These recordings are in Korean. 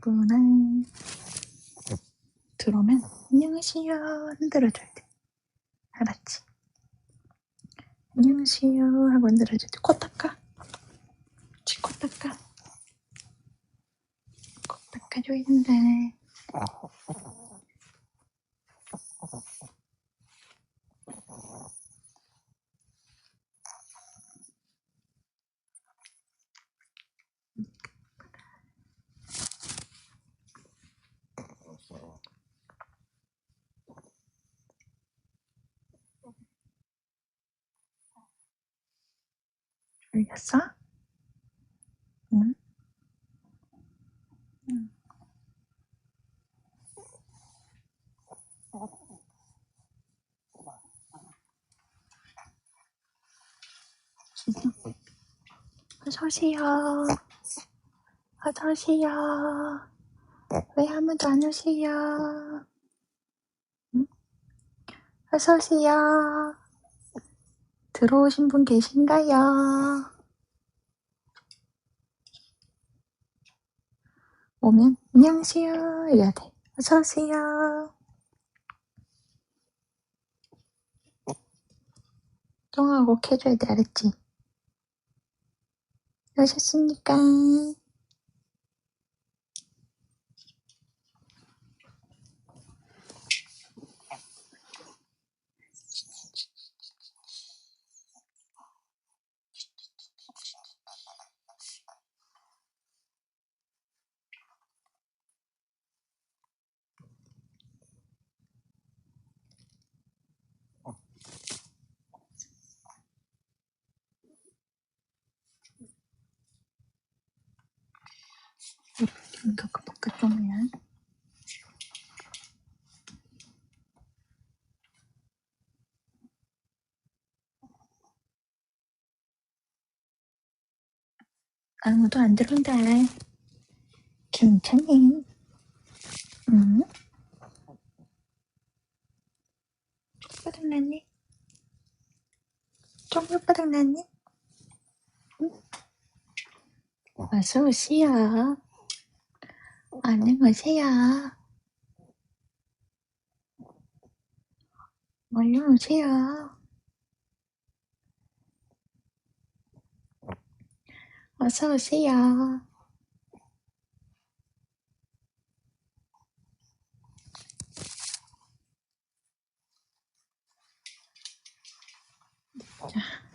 분을 들어오면 안녕하세요 흔들어줘야 돼. 알았지? 안녕하세요 하고 흔들어줘야 돼. 코 닦아. 그렇지, 코 닦아. 코 닦아줘야 된다. 알겠어? 응? 응. 진짜? 어서오세요. 어서오세요. 왜 아무도 안 오세요? 응? 어서오세요. 들어오신 분 계신가요? 오면 안녕하세요 이래야 돼. 어서오세요. 통화 꼭 해줘야 돼. 알았지? 오셨습니까? 이거 바깥쪽이야. 아무도 안 들어온다. 괜찮니? 응? 쪽바닥 났니? 쪽바닥 났니? 응? 어서 오세요. 안녕하세요. 얼른 오세요. 어서 오세요. 자.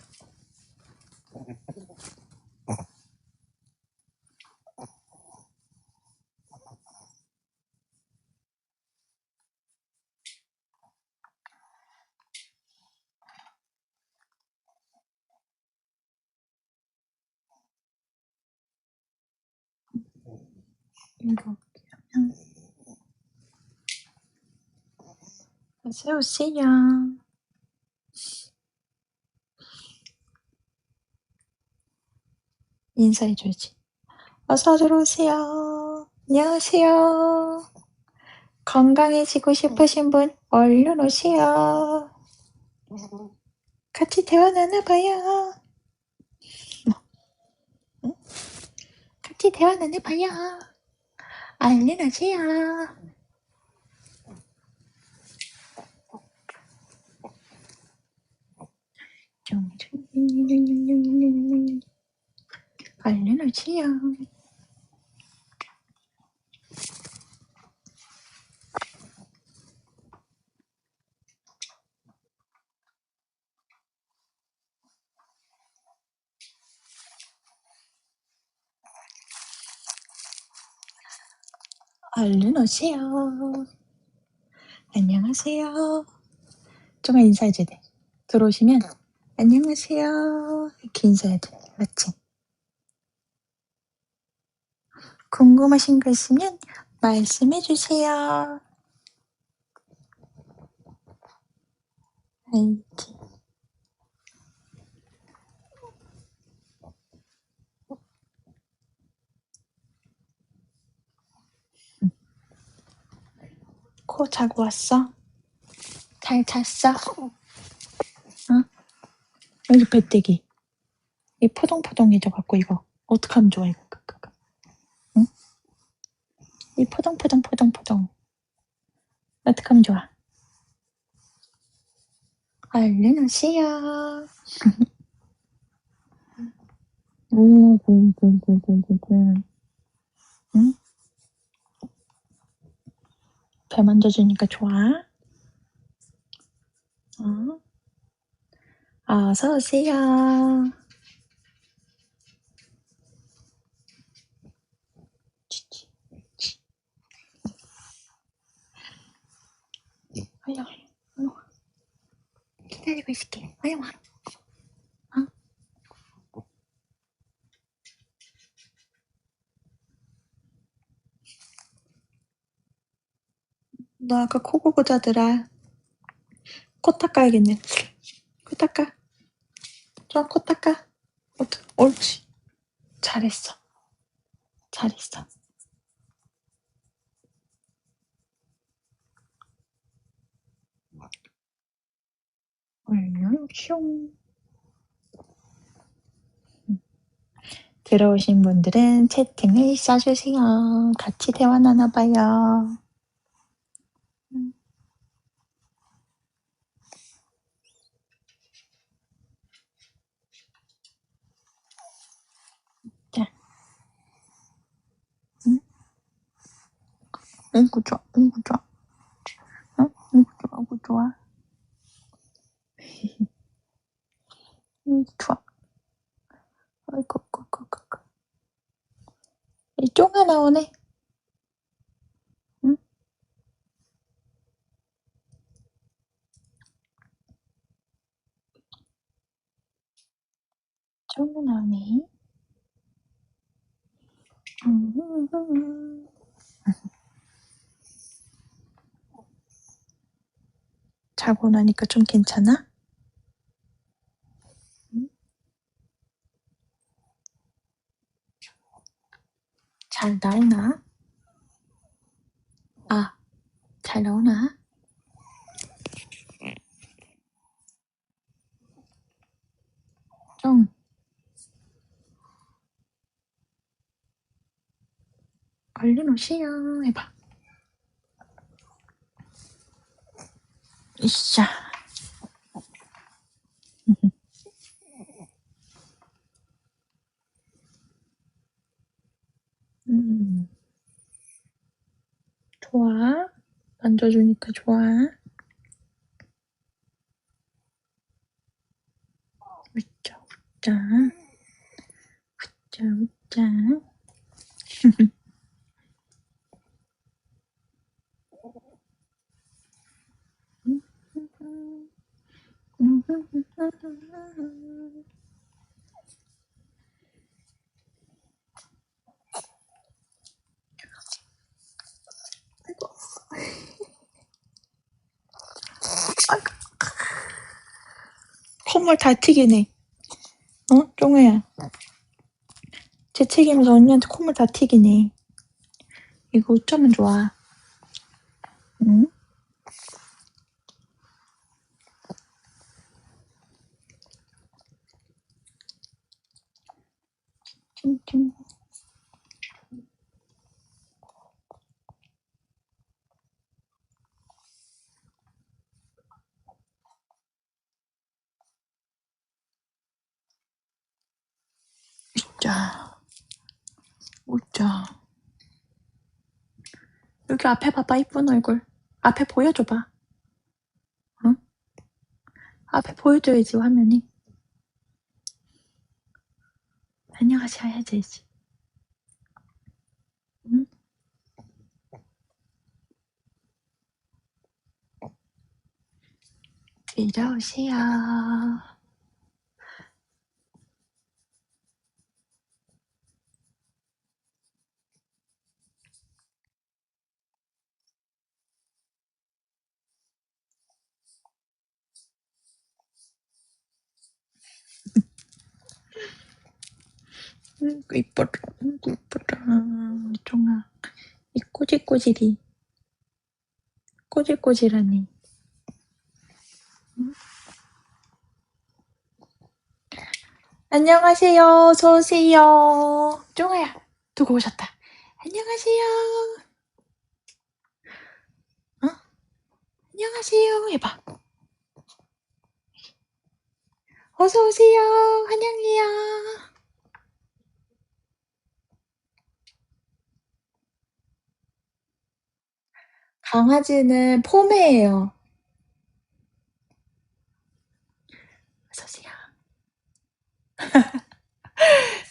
이렇게 하면 어서 오세요. 인사해줘야지. 어서 들어오세요. 안녕하세요. 건강해지고 싶으신 분 얼른 오세요. 같이 대화 나눠봐요. 응? 같이 대화 나눠봐요. 얼른 오세요. 얼른 오세요. 얼른 오세요. 안녕하세요. 좀만 인사해줘야 돼. 들어오시면 안녕하세요 이렇게 인사해야 돼. 맞지? 궁금하신 거 있으면 말씀해주세요. 알지? 코 자고 왔어? 잘 잤어? 응? 여기 배때기. 이 포동포동해져갖고 이거 어떡하면 좋아, 이거. 응? 이 포동포동. 어떡하면 좋아? 얼른 오세요. 오, 공. 응? 배 만져주니까 좋아? 어? 어서 오세요. 얼른 와. 기다리고 있을게. 얼른 와. 너 아까 코 고고 자더라. 코 닦아야겠네. 코 닦아. 좋아, 코 닦아. 옳지. 잘했어. 얼른 슝. 들어오신 분들은 채팅을 써주세요. 같이 대화 나눠봐요. 자. 응? 응, 좋아. 응, 좋아. 응? 응, 좋아. 응, 좋아. 아이고. 이 쫑아 나오네. 응? 쫑아 나오네. 자고 나니까 좀 괜찮아? 응? 잘 나오나? 아, 잘 나오나? 좀 얼른 오세요. 해봐. 이샤. 좋아. 만져주니까 좋아. 웃자. 아이고. 콧물 다 튀기네. 어? 쫑우야. 재채기면서 언니한테 콧물 다 튀기네. 이거 어쩌면 좋아. 응? 찡찡. 웃자. 여기 앞에 봐봐, 이쁜 얼굴. 앞에 보여줘봐. 응? 앞에 보여줘야지, 화면이. 안녕하셔야지. 응? 들어오세요. 이뻐라. 쫑아. 이 꼬질꼬질이. 꼬질꼬질하니. 응? 안녕하세요. 어서 오세요. 쫑아야 두고 오셨다. 안녕하세요. 어? 안녕하세요 해봐. 어서 오세요. 환영해요. 강아지는 포메예요. 어서 오세요.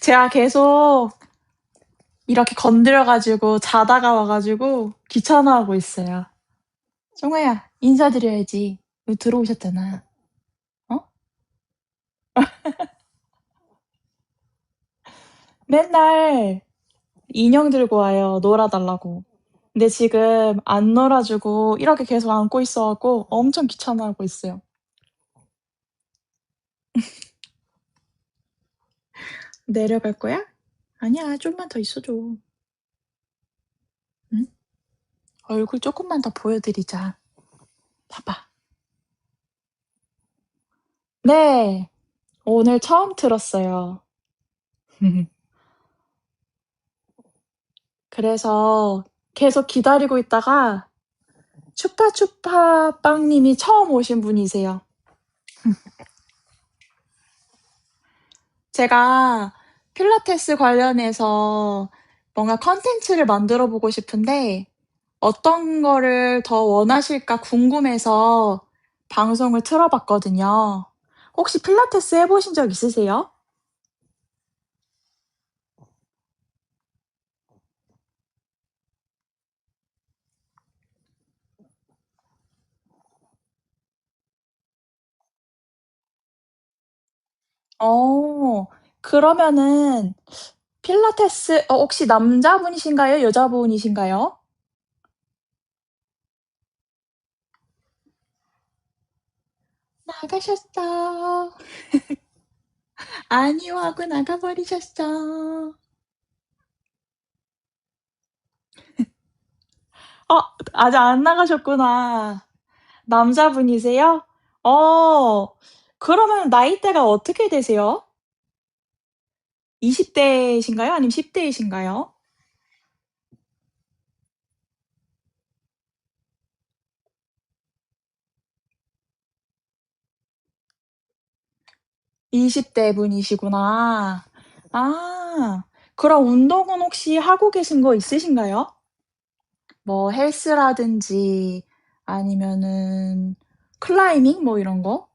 제가 계속 이렇게 건드려 가지고 자다가 와 가지고 귀찮아하고 있어요. 쫑아야 인사드려야지. 여기 들어오셨잖아. 어? 맨날 인형 들고 와요, 놀아 달라고. 근데 지금 안 놀아 주고 이렇게 계속 안고 있어 갖고 엄청 귀찮아하고 있어요. "내려갈 거야?" "아니야. 좀만 더 있어 줘." "응? 얼굴 쪼끔만 더 보여 드리자." "봐봐." 네. 오늘 처음 틀었어요. 그래서 계속 기다리고 있다가 추파추파 빵님이 처음 오신 분이세요. 제가 필라테스 관련해서 뭔가 콘텐츠를 만들어 보고 싶은데 어떤 거를 더 원하실까 궁금해서 방송을 틀어 봤거든요. 혹시 필라테스 해 보신 적 있으세요? 어. 그러면은 필라테스 혹시 남자분이신가요? 여자분이신가요? "나가셨어." "아니요." 하고 나가 버리셨어. 아직 안 나가셨구나. 남자분이세요? 어. 그러면 나이대가 어떻게 되세요? 20 대이신가요? 아니면 10 대이신가요? 20대 분이시구나. 아. 그럼 운동은 혹시 하고 계신 거 있으신가요? 뭐 헬스라든지 아니면은 클라이밍 뭐 이런 거?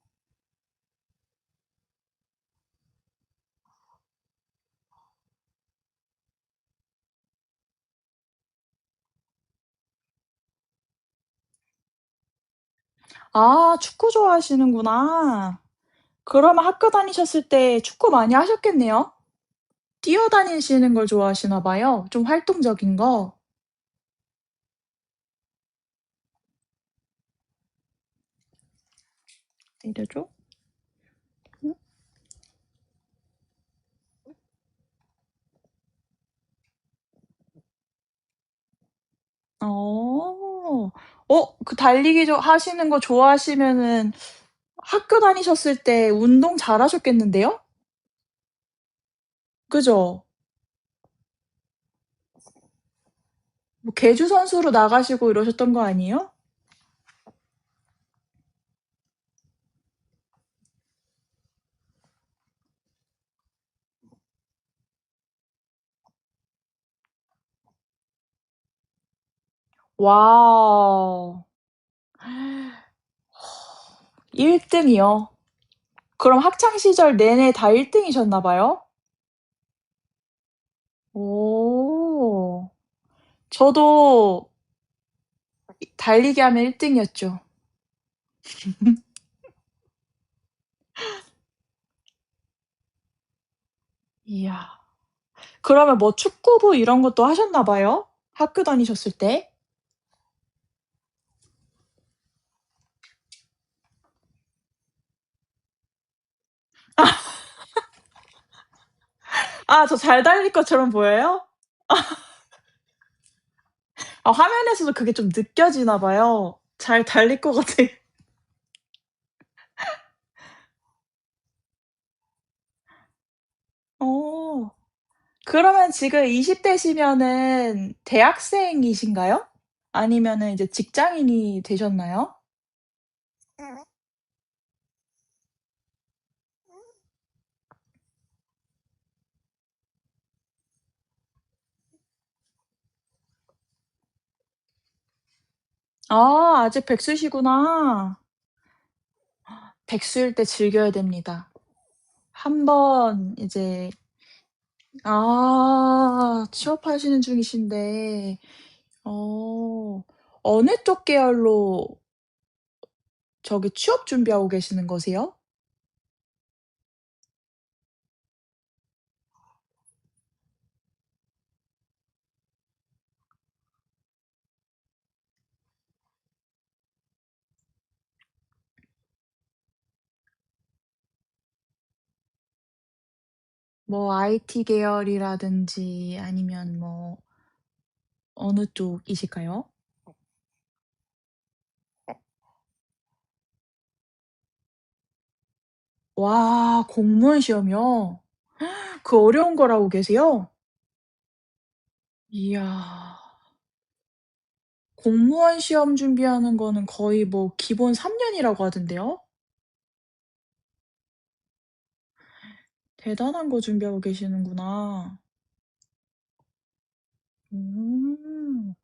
아 축구 좋아하시는구나. 그러면 학교 다니셨을 때 축구 많이 하셨겠네요? 뛰어다니시는 걸 좋아하시나 봐요. 좀 활동적인 거. 내려줘? 응? 어. 그 달리기 하시는 거 좋아하시면은 학교 다니셨을 때 운동 잘하셨겠는데요? 그죠? 뭐 계주 선수로 나가시고 이러셨던 거 아니에요? 와. 1 등이요? 그럼 학창 시절 내내 다 1 등이셨나 봐요? 오. 저도 달리기 하면 1 등이었죠. 이야. 그러면 뭐 축구부 이런 것도 하셨나 봐요? 학교 다니셨을 때? 아 저 잘 달릴 것처럼 보여요? 화면에서도 그게 좀 느껴지나 봐요. 잘 달릴 것 같아. 어. 그러면 지금 20 대시면은 대학생이신가요? 아니면은 이제 직장인이 되셨나요? 아 아직 백수시구나. 백수일 때 즐겨야 됩니다. 한 번 이제 취업하시는 중이신데 어 어느 쪽 계열로 저기 취업 준비하고 계시는 거세요? 뭐 IT 계열이라든지 아니면 뭐 어느 쪽이실까요? 와 공무원 시험이요? 그 어려운 걸 하고 계세요? 이야. 공무원 시험 준비하는 거는 거의 뭐 기본 3 년이라고 하던데요? 대단한 거 준비하고 계시는구나. 음.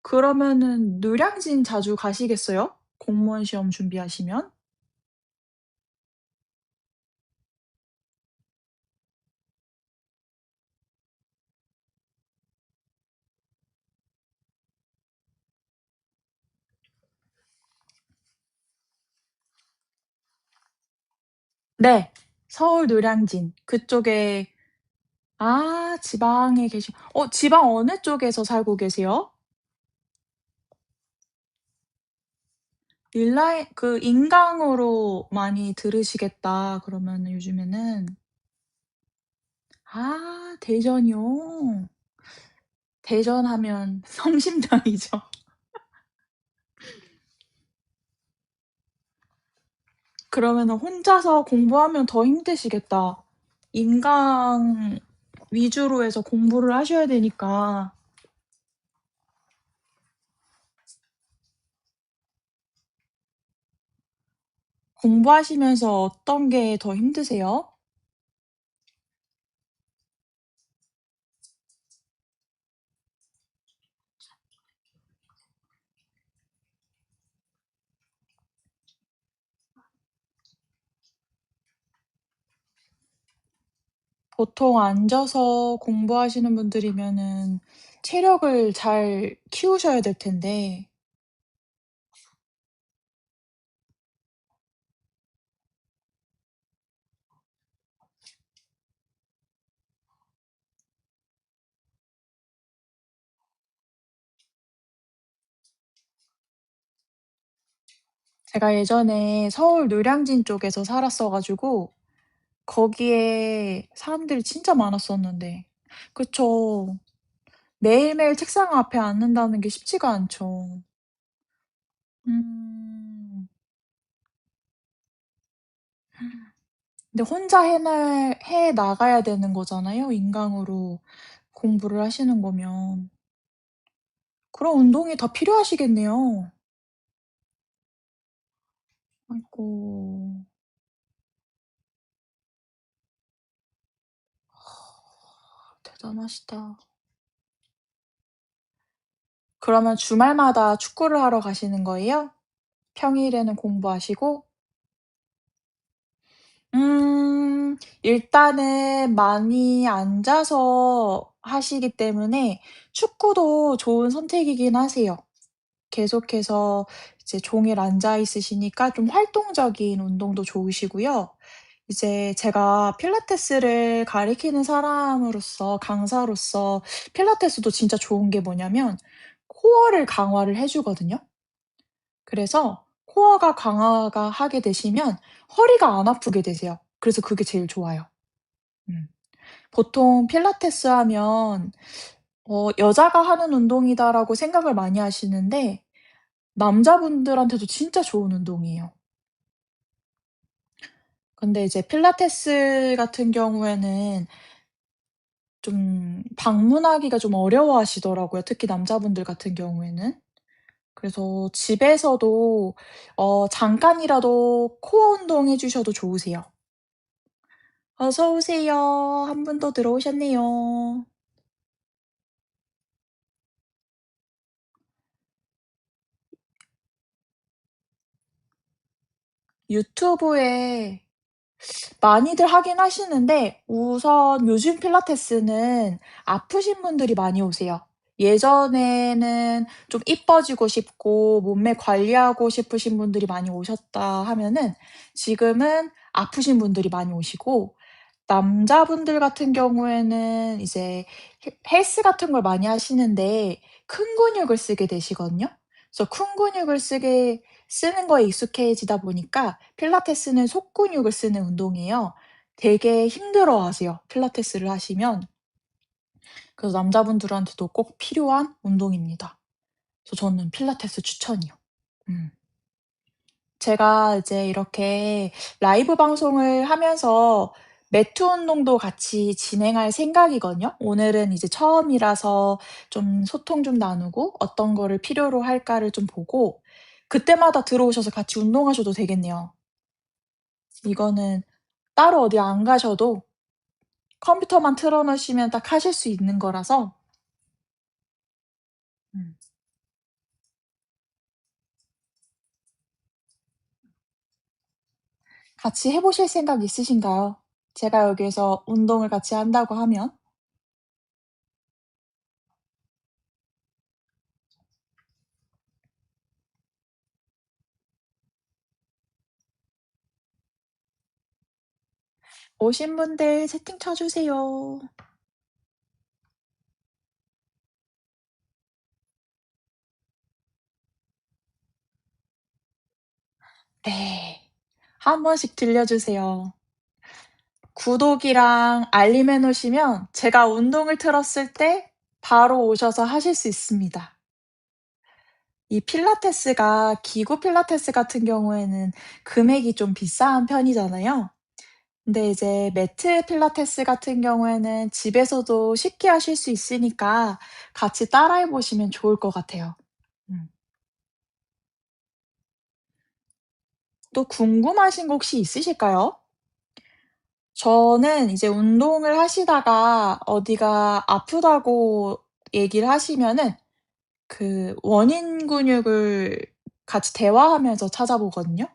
그러면은 노량진 자주 가시겠어요? 공무원 시험 준비하시면? 네. 서울 노량진 그쪽에 지방에 계시 지방 어느 쪽에서 살고 계세요? 릴라이 그 인강으로 많이 들으시겠다 그러면은 요즘에는. 대전이요? 대전 하면 성심당이죠. 그러면은 혼자서 공부하면 더 힘드시겠다. 인강 위주로 해서 공부를 하셔야 되니까. 공부하시면서 어떤 게 더 힘드세요? 보통 앉아서 공부하시는 분들이면은 체력을 잘 키우셔야 될 텐데 제가 예전에 서울 노량진 쪽에서 살았어 가지고 거기에 사람들이 진짜 많았었는데 그쵸. 매일매일 책상 앞에 앉는다는 게 쉽지가 않죠. 음. 근데 혼자 해 나가야 되는 거잖아요, 인강으로 공부를 하시는 거면. 그런 운동이 더 필요하시겠네요. 아이고. 대단하시다. 그러면 주말마다 축구를 하러 가시는 거예요? 평일에는 공부하시고? 일단은 많이 앉아서 하시기 때문에 축구도 좋은 선택이긴 하세요. 계속해서 이제 종일 앉아 있으시니까 좀 활동적인 운동도 좋으시고요. 이제 제가 필라테스를 가리키는 사람으로서 강사로서 필라테스도 진짜 좋은 게 뭐냐면 코어를 강화를 해 주거든요. 그래서 코어가 강화가 하게 되시면 허리가 안 아프게 되세요. 그래서 그게 제일 좋아요. 음. 보통 필라테스 하면 '여자가 하는 운동이다.'라고 생각을 많이 하시는데 남자분들한테도 진짜 좋은 운동이에요. 근데 이제 필라테스 같은 경우에는 방문하기가 좀 어려워하시더라고요, 특히 남자분들 같은 경우에는. 그래서 집에서도 잠깐이라도 코어 운동해 주셔도 좋으세요. 어서 오세요. 한 분 더 들어오셨네요. 유튜브에 많이들 하긴 하시는데 우선 요즘 필라테스는 아프신 분들이 많이 오세요. 예전에는 좀 이뻐지고 싶고 몸매 관리하고 싶으신 분들이 많이 오셨다 하면은 지금은 아프신 분들이 많이 오시고 남자분들 같은 경우에는 이제 헬스 같은 걸 많이 하시는데 큰 근육을 쓰게 되시거든요. 그래서 큰 근육을 쓰게 쓰는 거에 익숙해지다 보니까 필라테스는 속근육을 쓰는 운동이에요. 되게 힘들어하세요, 필라테스를 하시면. 그래서 남자분들한테도 꼭 필요한 운동입니다. 그래서 저는 필라테스 추천이요. 음. 제가 이제 이렇게 라이브 방송을 하면서 매트 운동도 같이 진행할 생각이거든요. 오늘은 이제 처음이라서 좀 소통 좀 나누고 어떤 거를 필요로 할까를 좀 보고 그때마다 들어오셔서 같이 운동하셔도 되겠네요. 이거는 따로 어디 안 가셔도 컴퓨터만 틀어 놓으시면 딱 하실 수 있는 거라서 음 같이 해 보실 생각 있으신가요? 제가 여기에서 운동을 같이 한다고 하면. 오신 분들 채팅 쳐 주세요. 네. 한 번씩 들려주세요. 구독이랑 알림 해 놓으시면 제가 운동을 틀었을 때 바로 오셔서 하실 수 있습니다. 이 필라테스가 기구 필라테스 같은 경우에는 금액이 좀 비싼 편이잖아요. 근데 이제 매트 필라테스 같은 경우에는 집에서도 쉽게 하실 수 있으니까 같이 따라해 보시면 좋을 것 같아요. 음. 또 궁금하신 거 혹시 있으실까요? 저는 이제 운동을 하시다가 어디가 아프다고 얘기를 하시면은 그 원인 근육을 같이 대화하면서 찾아보거든요.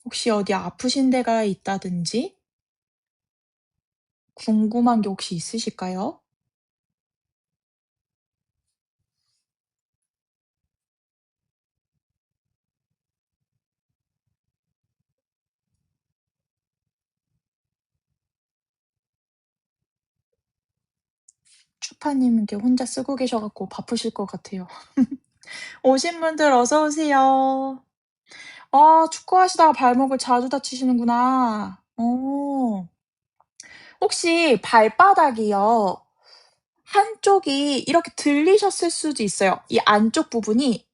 혹시 어디 아프신 데가 있다든지 궁금한 게 혹시 있으실까요? 추파님 이렇게 혼자 쓰고 계셔 갖고 바쁘실 것 같아요. 오신 분들 어서 오세요. 아 축구하시다가 발목을 자주 다치시는구나. 혹시 발바닥이요. 한쪽이 이렇게 들리셨을 수도 있어요. 이 안쪽 부분이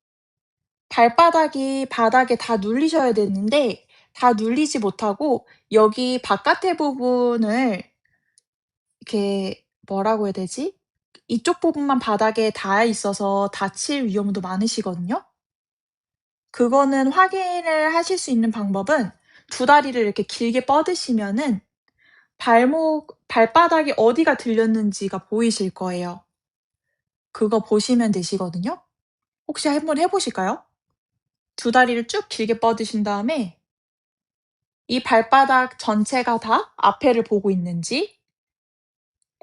발바닥이 바닥에 다 눌리셔야 되는데 다 눌리지 못하고 여기 바깥의 부분을 이렇게 뭐라고 해야 되지? 이쪽 부분만 바닥에 닿아 있어서 다칠 위험도 많으시거든요. 그거는 확인을 하실 수 있는 방법은 두 다리를 이렇게 길게 뻗으시면은 발바닥이 어디가 들렸는지가 보이실 거예요. 그거 보시면 되시거든요. 혹시 한번 해 보실까요? 두 다리를 쭉 길게 뻗으신 다음에 이 발바닥 전체가 다 앞에를 보고 있는지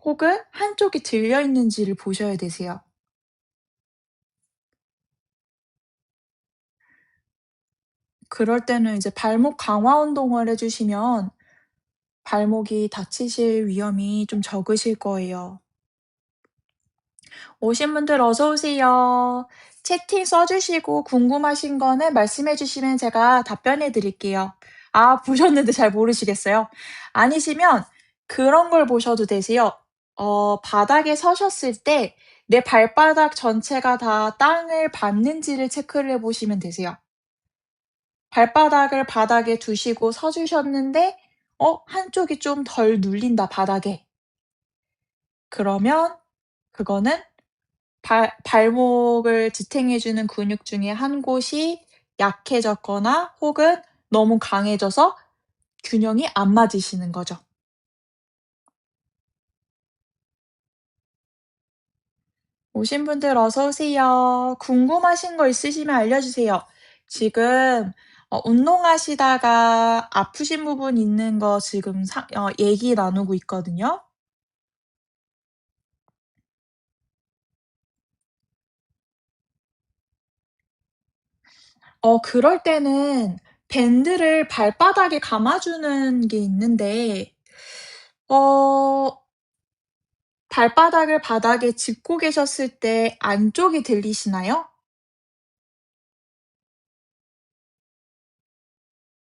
혹은 한쪽이 들려 있는지를 보셔야 되세요. 그럴 때는 이제 발목 강화 운동을 해 주시면 발목이 다치실 위험이 좀 적으실 거예요. 오신 분들 어서 오세요. 채팅 써 주시고 궁금하신 거는 말씀해 주시면 제가 답변해 드릴게요. 아 보셨는데 잘 모르시겠어요? 아니시면 그런 걸 보셔도 되세요. 바닥에 서셨을 때 내 발바닥 전체가 다 땅을 밟는지를 체크를 해 보시면 되세요. 발바닥을 바닥에 두시고 서 주셨는데 한쪽이 좀 덜 눌린다 바닥에. 그러면 그거는 발목을 지탱해 주는 근육 중에 한 곳이 약해졌거나 혹은 너무 강해져서 균형이 안 맞으시는 거죠. 오신 분들 어서 오세요. 궁금하신 거 있으시면 알려주세요. 지금 운동하시다가 아프신 부분 있는 거 지금 얘기 나누고 있거든요. 그럴 때는 밴드를 발바닥에 감아주는 게 있는데 어 발바닥을 바닥에 짚고 계셨을 때 안쪽이 들리시나요?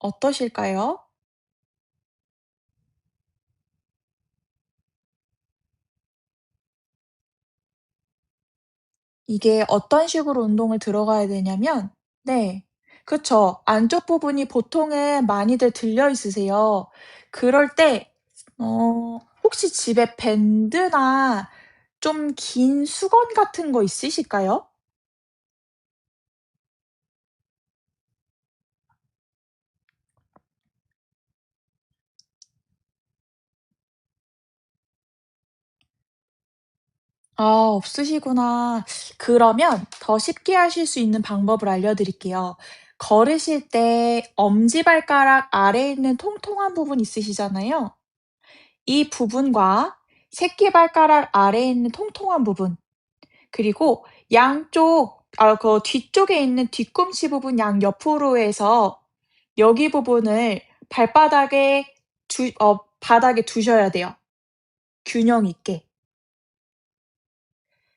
어떠실까요? 이게 어떤 식으로 운동을 들어가야 되냐면 네. 그쵸. 안쪽 부분이 보통은 많이들 들려 있으세요. 그럴 때 혹시 집에 밴드나 좀 긴 수건 같은 거 있으실까요? 아 없으시구나. 그러면 더 쉽게 하실 수 있는 방법을 알려드릴게요. 걸으실 때 엄지발가락 아래에 있는 통통한 부분 있으시잖아요. 이 부분과 새끼발가락 아래에 있는 통통한 부분 그리고 양쪽 그 뒤쪽에 있는 뒤꿈치 부분 양옆으로 해서 여기 부분을 발바닥에 바닥에 두셔야 돼요, 균형 있게.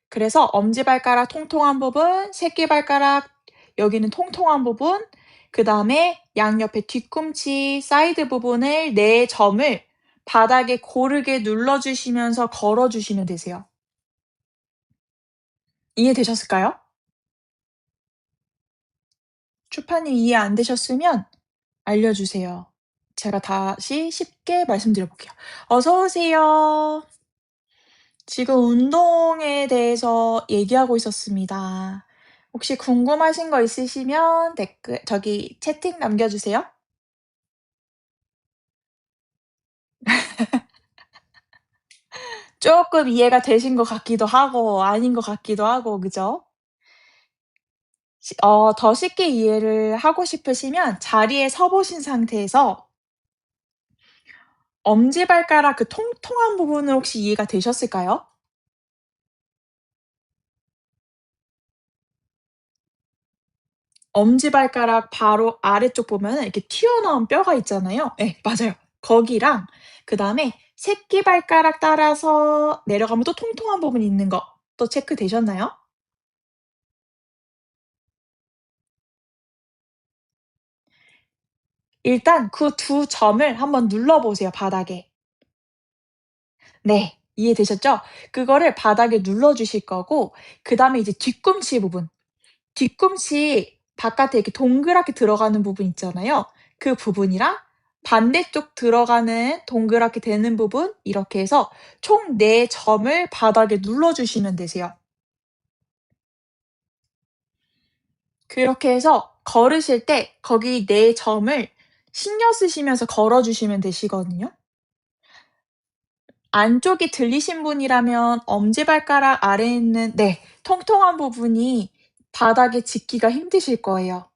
그래서 엄지발가락 통통한 부분, 새끼발가락 여기는 통통한 부분, 그다음에 양옆에 뒤꿈치 사이드 부분을 4 점을 바닥에 고르게 눌러 주시면서 걸어 주시면 되세요. 이해되셨을까요? 추파님 이해 안 되셨으면 알려주세요. 제가 다시 쉽게 말씀드려 볼게요. 어서 오세요. 지금 운동에 대해서 얘기하고 있었습니다. 혹시 궁금하신 거 있으시면 댓글 저기 채팅 남겨주세요. 쪼끔 이해가 되신 것 같기도 하고 아닌 것 같기도 하고 그죠? 더 쉽게 이해를 하고 싶으시면 자리에 서 보신 상태에서 엄지발가락 그 통통한 부분은 혹시 이해가 되셨을까요? 엄지발가락 바로 아래쪽 보면은 이렇게 튀어나온 뼈가 있잖아요. 예 맞아요. 거기랑 그다음에 새끼발가락 따라서 내려가면 또 통통한 부분이 있는 거 또 체크되셨나요? 일단 그 두 점을 한번 눌러 보세요 바닥에. 네. 이해되셨죠? 그거를 바닥에 눌러 주실 거고 그다음에 이제 뒤꿈치 부분, 뒤꿈치 바깥에 이렇게 동그랗게 들어가는 부분 있잖아요. 그 부분이랑 반대쪽 들어가는 동그랗게 되는 부분 이렇게 해서 총 4 점을 바닥에 눌러 주시면 되세요. 그렇게 해서 걸으실 때 거기 4 점을 신경 쓰시면서 걸어 주시면 되시거든요. 안쪽이 들리신 분이라면 엄지발가락 아래에 있는 네 통통한 부분이 바닥에 짚기가 힘드실 거예요.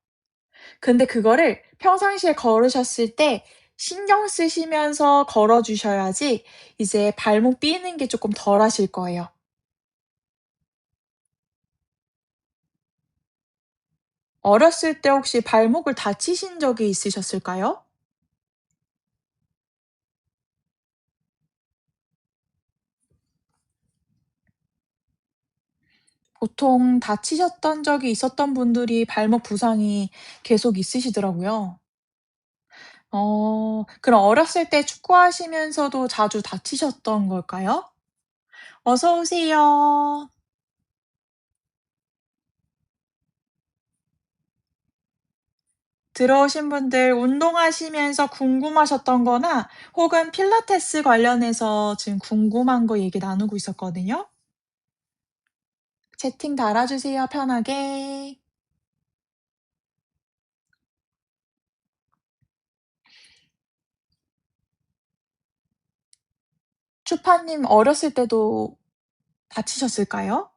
근데 그거를 평상시에 걸으셨을 때 신경 쓰시면서 걸어 주셔야지 이제 발목 삐는 게 쪼끔 덜하실 거예요. 어렸을 때 혹시 발목을 다치신 적이 있으셨을까요? 보통 다치셨던 적이 있었던 분들이 발목 부상이 계속 있으시더라고요. 그럼 어렸을 때 축구하시면서도 자주 다치셨던 걸까요? 어서 오세요. 들어오신 분들 운동하시면서 궁금하셨던 거나 혹은 필라테스 관련해서 지금 궁금한 거 얘기 나누고 있었거든요. 채팅 달아주세요, 편하게. 추파님 어렸을 때도 다치셨을까요?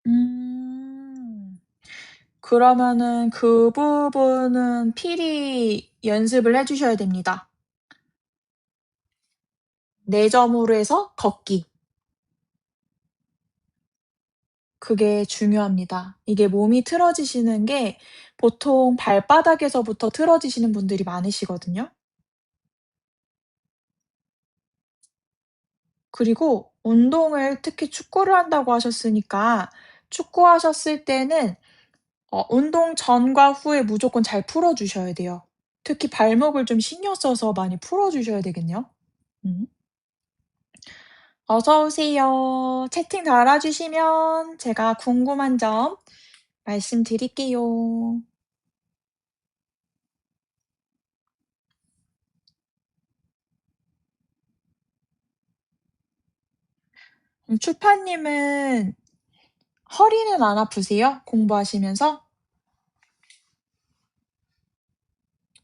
음. 그러면은 그 부분은 필히 연습을 해 주셔야 됩니다. 네 점으로 해서 걷기. 그게 중요합니다. 이게 몸이 틀어지시는 게 보통 발바닥에서부터 틀어지시는 분들이 많으시거든요. 그리고 운동을 특히 축구를 한다고 하셨으니까 축구하셨을 때는 운동 전과 후에 무조건 잘 풀어 주셔야 돼요. 특히 발목을 좀 신경 써서 많이 풀어 주셔야 되겠네요. 음. 어서 오세요. 채팅 달아주시면 제가 궁금한 점 말씀드릴게요. 추파님은 허리는 안 아프세요? 공부하시면서?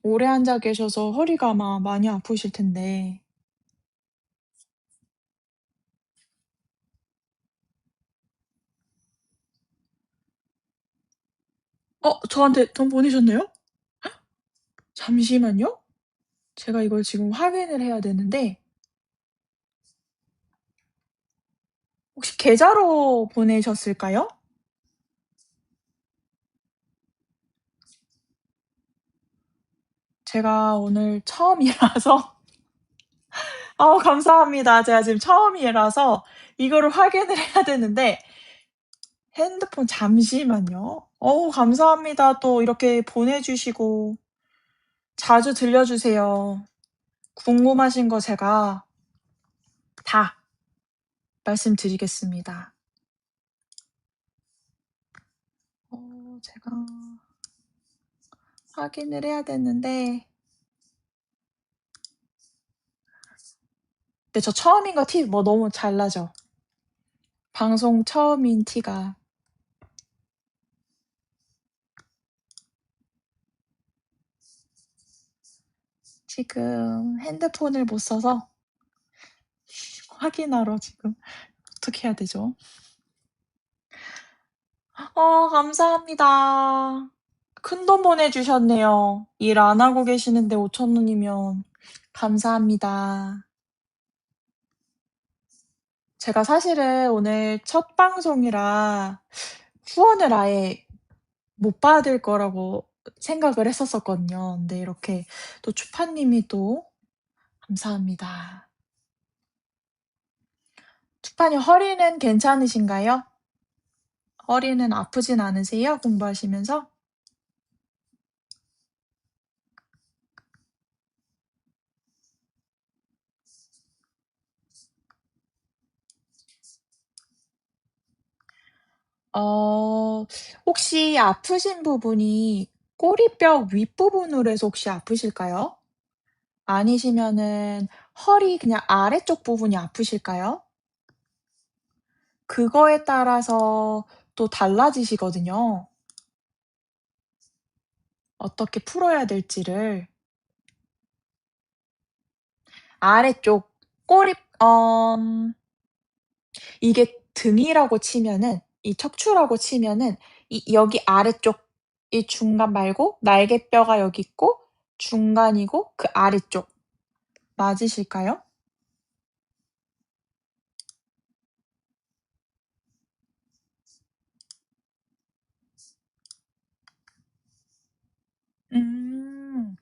오래 앉아 계셔서 허리가 아마 많이 아프실 텐데. 저한테 돈 보내셨네요? 잠시만요. 제가 이걸 지금 확인을 해야 되는데 혹시 계좌로 보내셨을까요? 제가 오늘 처음이라서 감사합니다. 제가 지금 처음이라서 이거를 확인을 해야 되는데 핸드폰 잠시만요. 감사합니다. 또 이렇게 보내주시고 자주 들려주세요. 궁금하신 거 제가 다 말씀드리겠습니다. 제가 확인을 해야 되는데 네, 저 처음인 거 티 뭐 너무 잘 나죠? 방송 처음인 티가. 지금 핸드폰을 못 써서 확인하러 지금 어떻게 해야 되죠? 감사합니다. 큰돈 보내주셨네요. 일 안 하고 계시는데 5,000원이면 감사합니다. 제가 사실은 오늘 첫 방송이라 후원을 아예 못 받을 거라고 생각을 했었었거든요. 근데 이렇게 또 추파님이 또 감사합니다. 추파님 허리는 괜찮으신가요? 허리는 아프진 않으세요? 공부하시면서? 어 혹시 아프신 부분이 꼬리뼈 윗부분으로 해서 혹시 아프실까요? 아니시면은 허리 그냥 아래쪽 부분이 아프실까요? 그거에 따라서 또 달라지시거든요, 어떻게 풀어야 될지를. 아래쪽 꼬리 이게 등이라고 치면은 이 척추라고 치면은 이 여기 아래쪽 이 중간 말고 날개뼈가 여기 있고 중간이고 그 아래쪽 맞으실까요? 음.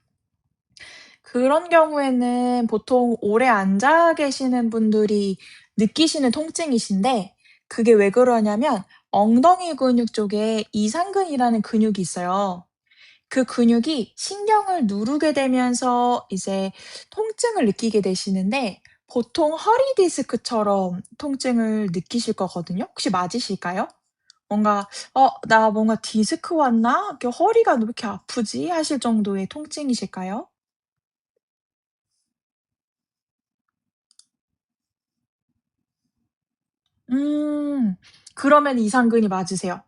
그런 경우에는 보통 오래 앉아 계시는 분들이 느끼시는 통증이신데 그게 왜 그러냐면 엉덩이 근육 쪽에 이상근이라는 근육이 있어요. 그 근육이 신경을 누르게 되면서 이제 통증을 느끼게 되시는데 보통 허리 디스크처럼 통증을 느끼실 거거든요. 혹시 맞으실까요? 뭔가 '나 뭔가 디스크 왔나? 이렇게 허리가 왜 이렇게 아프지?' 하실 정도의 통증이실까요? 음. 그러면 이상근이 맞으세요.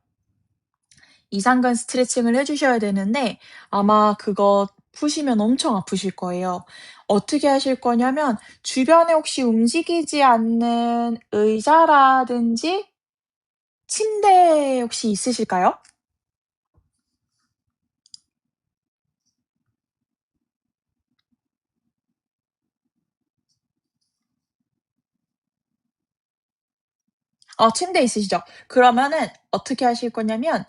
이상근 스트레칭을 해 주셔야 되는데 아마 그거 푸시면 엄청 아프실 거예요. 어떻게 하실 거냐면 주변에 혹시 움직이지 않는 의자라든지 침대 혹시 있으실까요? 침대 있으시죠? 그러면은 어떻게 하실 거냐면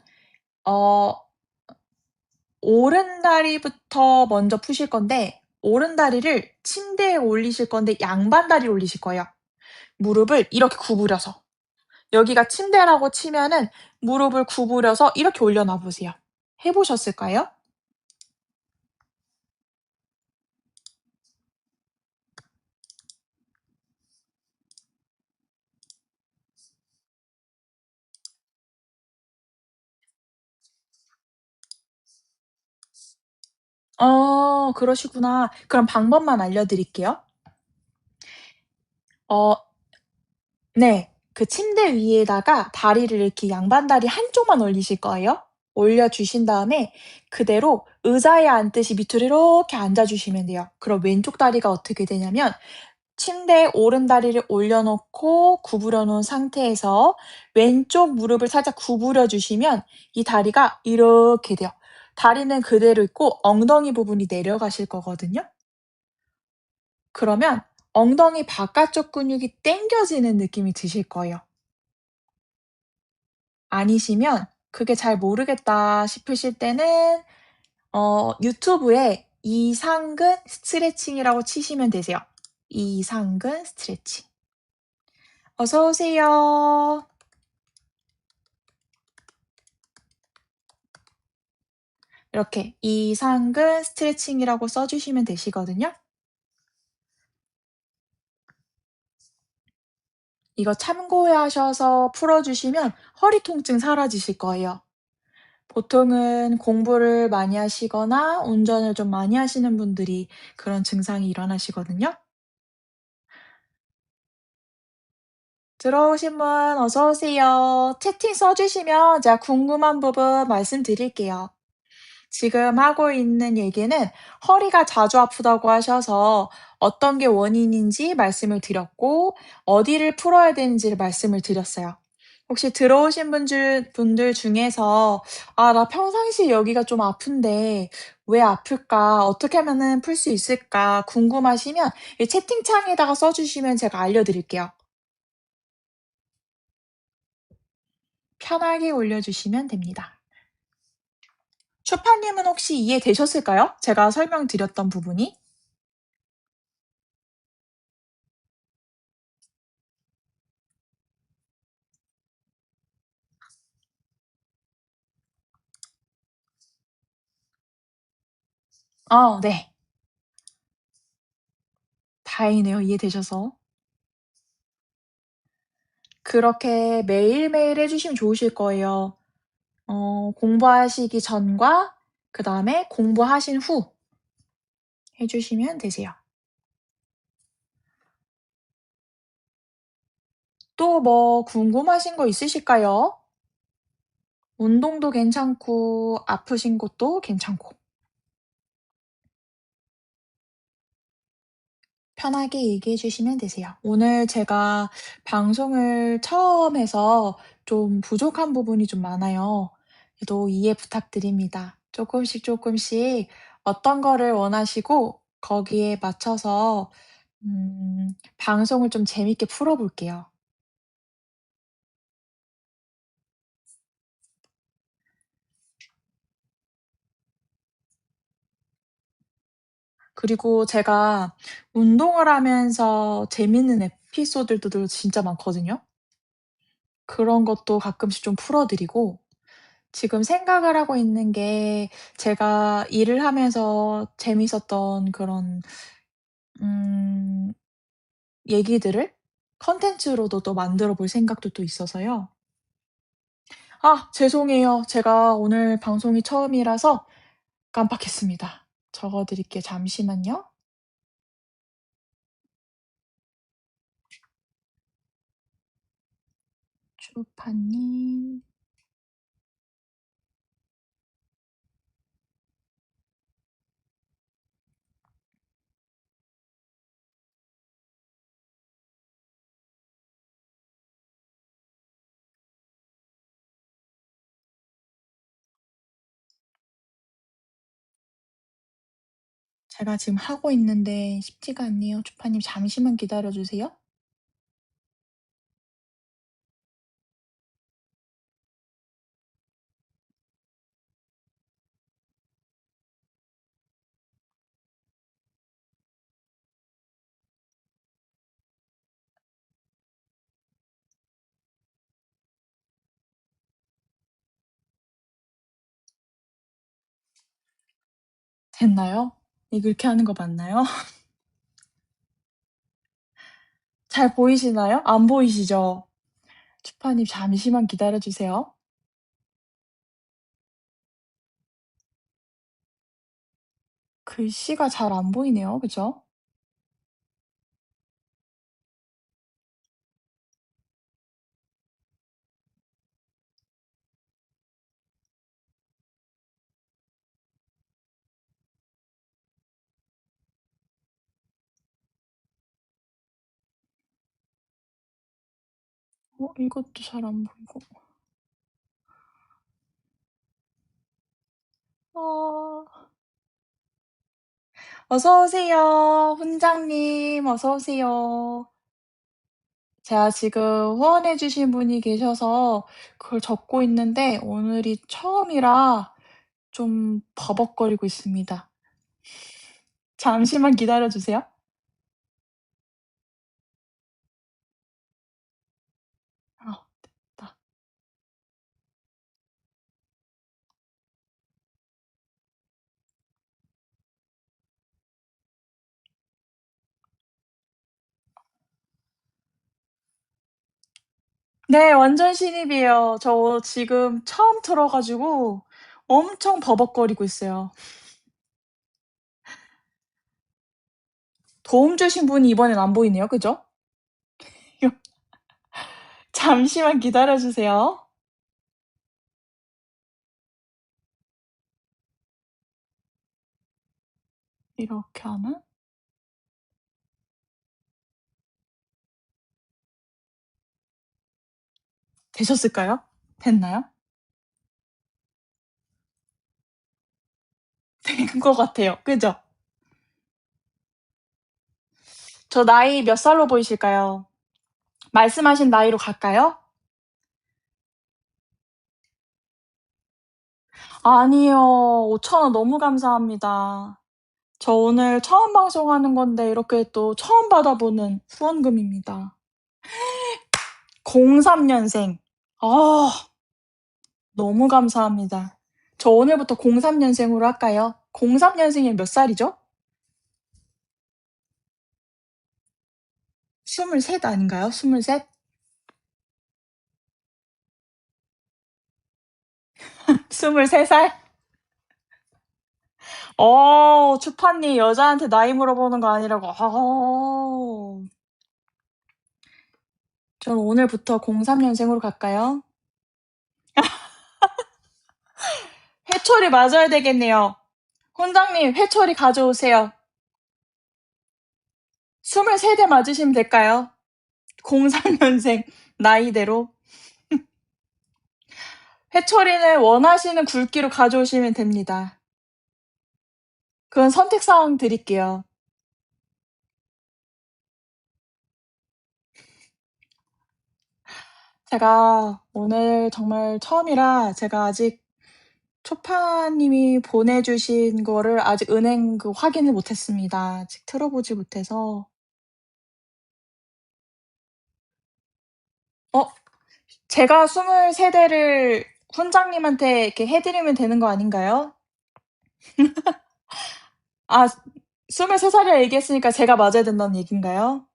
어 오른다리부터 먼저 푸실 건데 오른다리를 침대에 올리실 건데 양반다리를 올리실 거예요. 무릎을 이렇게 구부려서. 여기가 침대라고 치면은 무릎을 구부려서 이렇게 올려놔 보세요. 해 보셨을까요? 그러시구나. 그럼 방법만 알려드릴게요. 어 네. 그 침대 위에다가 다리를 이렇게 양반다리 한쪽만 올리실 거예요. 올려 주신 다음에 그대로 의자에 앉듯이 밑으로 이렇게 앉아 주시면 돼요. 그럼 왼쪽 다리가 어떻게 되냐면 침대에 오른다리를 올려 놓고 구부려 놓은 상태에서 왼쪽 무릎을 살짝 구부려 주시면 이 다리가 이렇게 돼요. 다리는 그대로 있고 엉덩이 부분이 내려가실 거거든요. 그러면 엉덩이 바깥쪽 근육이 당겨지는 느낌이 드실 거예요. 아니시면 그게 잘 모르겠다 싶으실 때는 유튜브에 이상근 스트레칭이라고 치시면 되세요. 이상근 스트레칭. 어서 오세요. 이렇게 이상근 스트레칭이라고 써 주시면 되시거든요. 이거 참고하셔서 풀어 주시면 허리 통증 사라지실 거예요. 보통은 공부를 많이 하시거나 운전을 좀 많이 하시는 분들이 그런 증상이 일어나시거든요. 들어오신 분 어서 오세요. 채팅 써 주시면 제가 궁금한 부분 말씀드릴게요. 지금 하고 있는 얘기는 허리가 자주 아프다고 하셔서 어떤 게 원인인지 말씀을 드렸고 어디를 풀어야 되는지를 말씀을 드렸어요. 혹시 들어오신 분들 중에서 '아 나 평상시에 여기가 좀 아픈데 왜 아플까? 어떻게 하면은 풀 수 있을까?' 궁금하시면 이 채팅창에다가 써 주시면 제가 알려 드릴게요. 편하게 올려 주시면 됩니다. 추파님은 혹시 이해되셨을까요? 제가 설명드렸던 부분이? 네. 다행이네요. 이해되셔서. 그렇게 매일매일 해 주시면 좋으실 거예요. 공부하시기 전과 그다음에 공부하신 후 해 주시면 되세요. 또 뭐 궁금하신 거 있으실까요? 운동도 괜찮고 아프신 것도 괜찮고 편하게 얘기해 주시면 되세요. 오늘 제가 방송을 처음 해서 좀 부족한 부분이 좀 많아요. 그래도 이해 부탁드립니다. 조금씩 어떤 거를 원하시고 거기에 맞춰서 방송을 좀 재밌게 풀어 볼게요. 그리고 제가 운동을 하면서 재밌는 에피소드들도 진짜 많거든요. 그런 것도 가끔씩 좀 풀어 드리고 지금 생각을 하고 있는 게 제가 일을 하면서 재밌었던 그런 음 얘기들을 컨텐츠로도 또 만들어 볼 생각도 또 있어서요. 아 죄송해요. 제가 오늘 방송이 처음이라서 깜빡했습니다. 적어 드릴게요. 잠시만요. 주파님. 제가 지금 하고 있는데 쉽지가 않네요. 주파님 잠시만 기다려 주세요. 됐나요? 이거 이렇게 하는 거 맞나요? 잘 보이시나요? 안 보이시죠? 주파님 잠시만 기다려 주세요. 글씨가 잘 안 보이네요. 그죠? 이것도 잘 안 보이고. 어. 어서 오세요. 훈장님 어서 오세요. 제가 지금 후원해 주신 분이 계셔서 그걸 적고 있는데 오늘이 처음이라 좀 버벅거리고 있습니다. 잠시만 기다려 주세요. 됐다. 네. 완전 신입이에요. 저 지금 처음 틀어 가지고 엄청 버벅거리고 있어요. 도움 주신 분이 이번엔 안 보이네요. 그죠? 잠시만 기다려 주세요. 이렇게 하면 되셨을까요? 됐나요? 된 것 같아요. 그죠? 저 나이 몇 살로 보이실까요? 말씀하신 나이로 갈까요? 아니요. 5,000원 너무 감사합니다. 저 오늘 처음 방송하는 건데 이렇게 또 처음 받아보는 후원금입니다. 03 년생. 아 너무 감사합니다. 저 오늘부터 03 년생으로 할까요? 03 년생이면 몇 살이죠? 23 아닌가요? 23? 23 살? 추파님 여자한테 나이 물어보는 거 아니라고. 전 오늘부터 03 년생으로 갈까요? 회초리 맞아야 되겠네요. 훈장님 회초리 가져오세요. 23대 맞으시면 될까요? 03 년생 나이대로. 회초리는 원하시는 굵기로 가져오시면 됩니다. 그건 선택 사항 드릴게요. 제가 오늘 정말 처음이라 제가 아직 초파님이 보내주신 거를 아직 은행 확인을 못 했습니다. 아직 틀어보지 못해서. 어? 제가 23대를 훈장님한테 이렇게 해 드리면 되는 거 아닌가요? 아 23 살이라 얘기했으니까 제가 맞아야 된다는 얘기인가요?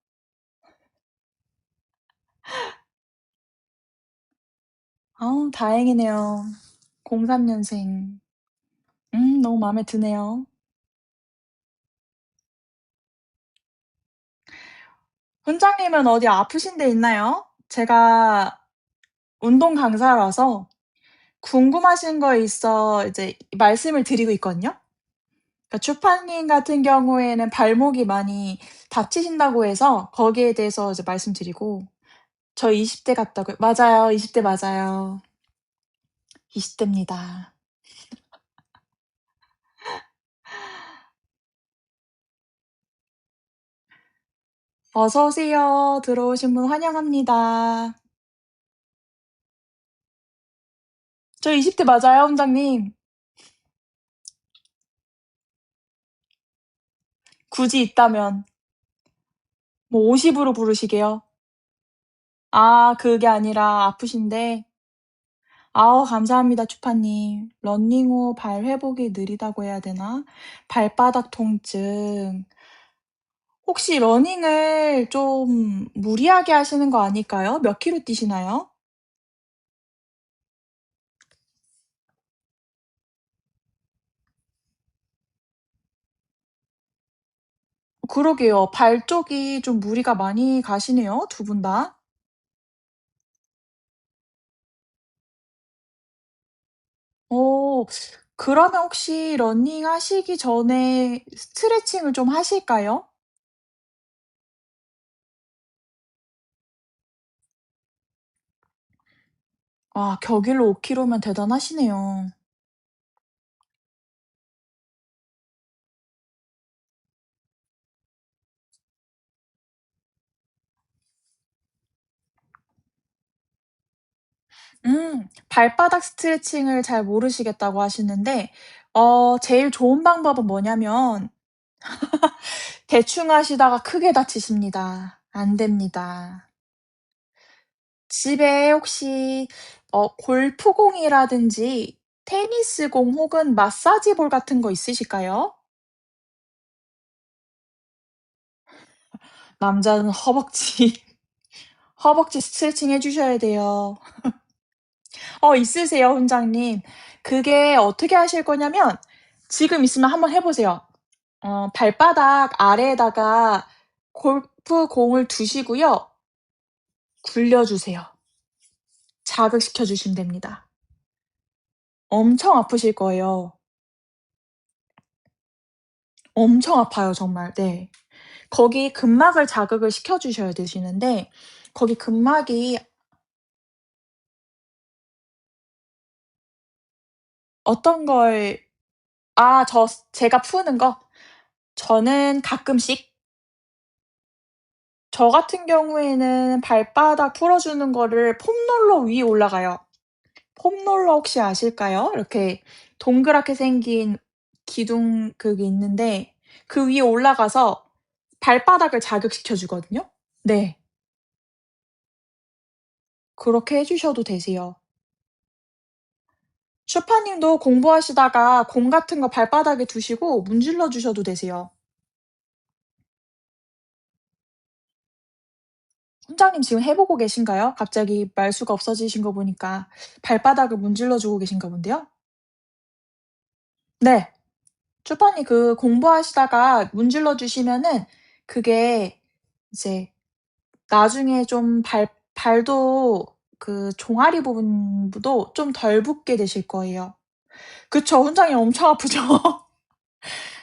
다행이네요. 03 년생. 너무 마음에 드네요. 훈장님은 어디 아프신 데 있나요? 제가 운동 강사라서 궁금하신 거 있어 이제 말씀을 드리고 있거든요. 그러니까 주파님 같은 경우에는 발목이 많이 다치신다고 해서 거기에 대해서 이제 말씀드리고 저 20대 같다고요. 맞아요. 20대 맞아요. 20 대입니다. 어서 오세요. 들어오신 분 환영합니다. 저 20대 맞아요, 원장님. 굳이 있다면. 뭐 50 으로 부르시게요? 아 그게 아니라 아프신데. 아우 감사합니다 추파님. 러닝 후 발 회복이 느리다고 해야 되나? 발바닥 통증. 혹시 러닝을 좀 무리하게 하시는 거 아닐까요? 몇 킬로 뛰시나요? 그러게요. 발 쪽이 좀 무리가 많이 가시네요, 두 분 다. 어 그러면 혹시 러닝하시기 전에 스트레칭을 좀 하실까요? 아 격일로 5 킬로면 대단하시네요. 발바닥 스트레칭을 잘 모르시겠다고 하시는데 제일 좋은 방법은 뭐냐면 대충 하시다가 크게 다치십니다. 안 됩니다. 집에 혹시 골프공이라든지 테니스공 혹은 마사지 볼 같은 거 있으실까요? 남자는 허벅지 허벅지 스트레칭 해 주셔야 돼요. 있으세요, 훈장님. 그게 어떻게 하실 거냐면 지금 있으면 한번 해 보세요. 발바닥 아래에다가 골프공을 두시고요. 굴려 주세요. 자극시켜 주시면 됩니다. 엄청 아프실 거예요. 엄청 아파요 정말. 네. 거기 근막을 자극을 시켜 주셔야 되시는데 거기 근막이 어떤 걸 제가 푸는 거? 저는 가끔씩 저 같은 경우에는 발바닥 풀어 주는 거를 폼롤러 위에 올라가요. 폼롤러 혹시 아실까요? 이렇게 동그랗게 생긴 기둥 그게 있는데 그 위에 올라가서 발바닥을 자극시켜 주거든요. 네. 그렇게 해 주셔도 되세요. 슈파님도 공부하시다가 공 같은 거 발바닥에 두시고 문질러 주셔도 되세요. 원장님 지금 해 보고 계신가요? 갑자기 말수가 없어지신 거 보니까 발바닥을 문질러 주고 계신가 본데요? 네. 슈파님 그 공부하시다가 문질러 주시면은 그게 이제 나중에 좀 발도 그 종아리 부분도 좀 덜 붓게 되실 거예요. 그쵸. 훈장이 엄청 아프죠.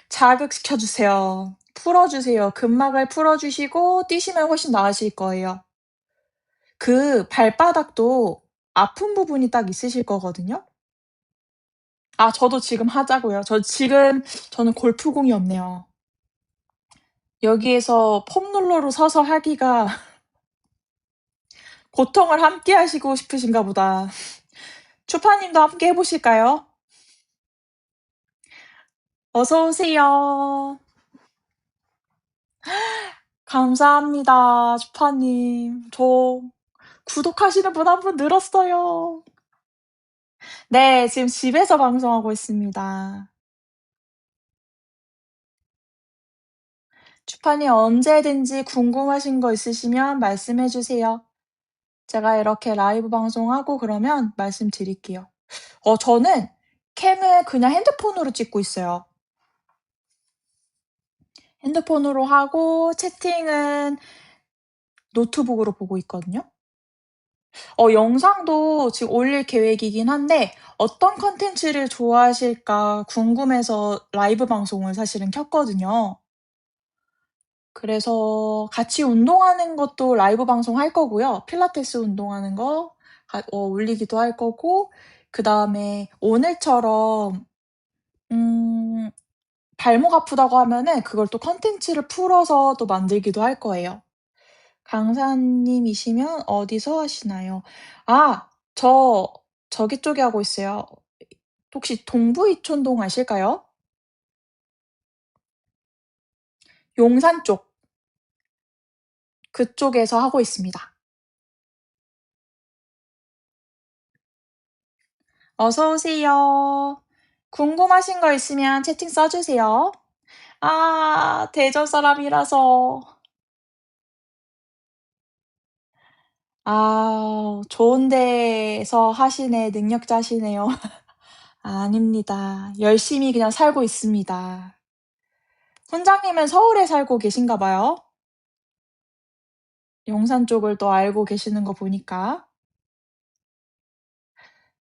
자극시켜 주세요. 풀어 주세요. 근막을 풀어 주시고 뛰시면 훨씬 나으실 거예요. 그 발바닥도 아픈 부분이 딱 있으실 거거든요. 저도 지금 하자고요. 저는 골프공이 없네요. 여기에서 폼롤러로 서서 하기가 고통을 함께 하시고 싶으신가 보다. 추파님도 함께 해 보실까요? 어서 오세요. 감사합니다, 추파님. 저 구독하시는 분 한 분 늘었어요. 네. 지금 집에서 방송하고 있습니다. 추파님 언제든지 궁금하신 거 있으시면 말씀해 주세요. 제가 이렇게 라이브 방송하고 그러면 말씀드릴게요. 저는 캠을 그냥 핸드폰으로 찍고 있어요. 핸드폰으로 하고 채팅은 노트북으로 보고 있거든요. 영상도 지금 올릴 계획이긴 한데 어떤 콘텐츠를 좋아하실까 궁금해서 라이브 방송을 사실은 켰거든요. 그래서 같이 운동하는 것도 라이브 방송할 거고요. 필라테스 운동하는 거 올리기도 할 거고, 그다음에 오늘처럼 음 발목 아프다고 하면은 그걸 또 콘텐츠를 풀어서 또 만들기도 할 거예요. 강사님이시면 어디서 하시나요? 아 저기 쪽에 하고 있어요. 혹시 동부 이촌동 아실까요? 용산 쪽 그쪽에서 하고 있습니다. 어서 오세요. 궁금하신 거 있으면 채팅 써 주세요. 아 대전 사람이라서. 아 좋은 데에서 하시네. 능력자시네요. 아닙니다. 열심히 그냥 살고 있습니다. 훈장님은 서울에 살고 계신가 봐요. 용산 쪽을 또 알고 계시는 거 보니까.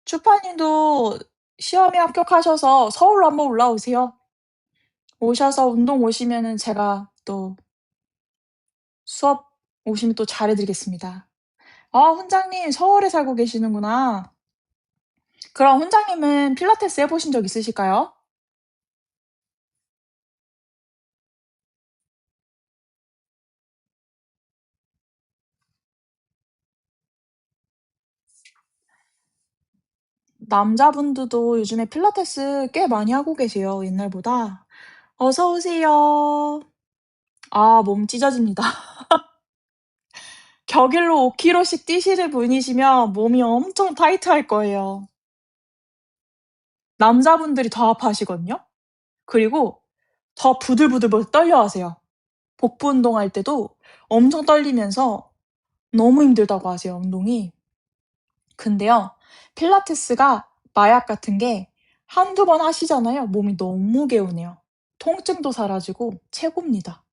추파님도 시험에 합격하셔서 서울로 한번 올라오세요. 오셔서 운동 오시면은 제가 또 수업 오시면 또 잘해 드리겠습니다. 아 훈장님 서울에 살고 계시는구나. 그럼 훈장님은 필라테스 해 보신 적 있으실까요? 남자분들도 요즘에 필라테스 꽤 많이 하고 계세요, 옛날보다. 어서 오세요. 아 몸 찢어집니다. 격일로 5 킬로씩 뛰시는 분이시면 몸이 엄청 타이트할 거예요. 남자분들이 더 아파하시거든요. 그리고 더 부들부들 떨려하세요. 복부 운동할 때도 엄청 떨리면서 너무 힘들다고 하세요, 운동이. 근데요, 필라테스가 마약 같은 게 한두 번 하시잖아요. 몸이 너무 개운해요. 통증도 사라지고 최고입니다.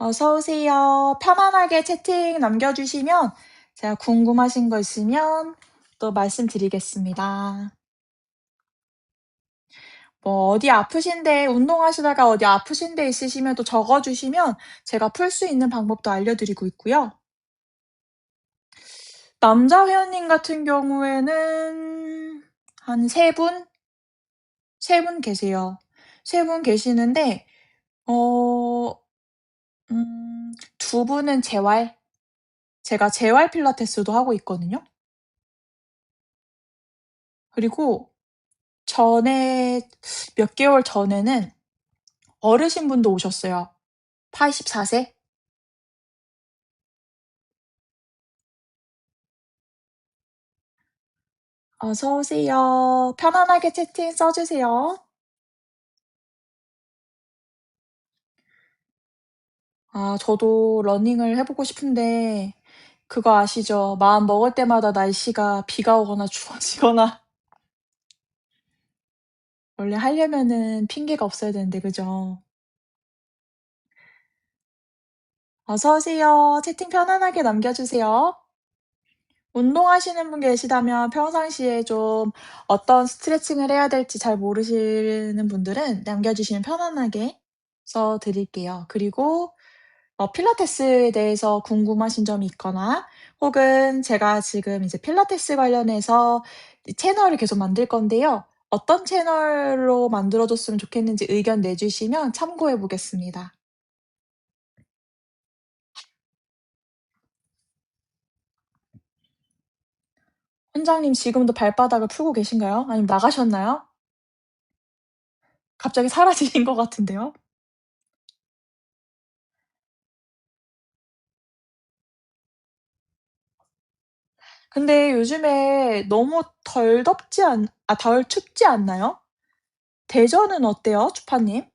어서 오세요. 편안하게 채팅 남겨주시면 제가 궁금하신 거 있으면 또 말씀드리겠습니다. 뭐 어디 아프신데 운동하시다가 어디 아프신 데 있으시면 또 적어 주시면 제가 풀 수 있는 방법도 알려드리고 있고요. 남자 회원님 같은 경우에는 한 3 분? 3분 계세요. 3분 계시는데 어 2 분은 재활, 제가 재활 필라테스도 하고 있거든요. 그리고 전에 몇 개월 전에는 어르신분도 오셨어요. 84 세? 어서 오세요. 편안하게 채팅 써 주세요. 아 저도 러닝을 해 보고 싶은데 그거 아시죠? 마음 먹을 때마다 날씨가 비가 오거나 추워지거나 원래 하려면은 핑계가 없어야 되는데 그죠? 어서 오세요. 채팅 편안하게 남겨 주세요. 운동하시는 분 계시다면 평상시에 좀 어떤 스트레칭을 해야 될지 잘 모르시는 분들은 남겨 주시면 편안하게 써 드릴게요. 그리고 필라테스에 대해서 궁금하신 점이 있거나 혹은 제가 지금 이제 필라테스 관련해서 이 채널을 계속 만들 건데요. 어떤 채널로 만들어 줬으면 좋겠는지 의견 내주시면 참고해 보겠습니다. 원장님 지금도 발바닥을 풀고 계신가요? 아니면 나가셨나요? 갑자기 사라지신 것 같은데요. 근데 요즘에 너무 덜 춥지 않나요? 대전은 어때요, 주파님?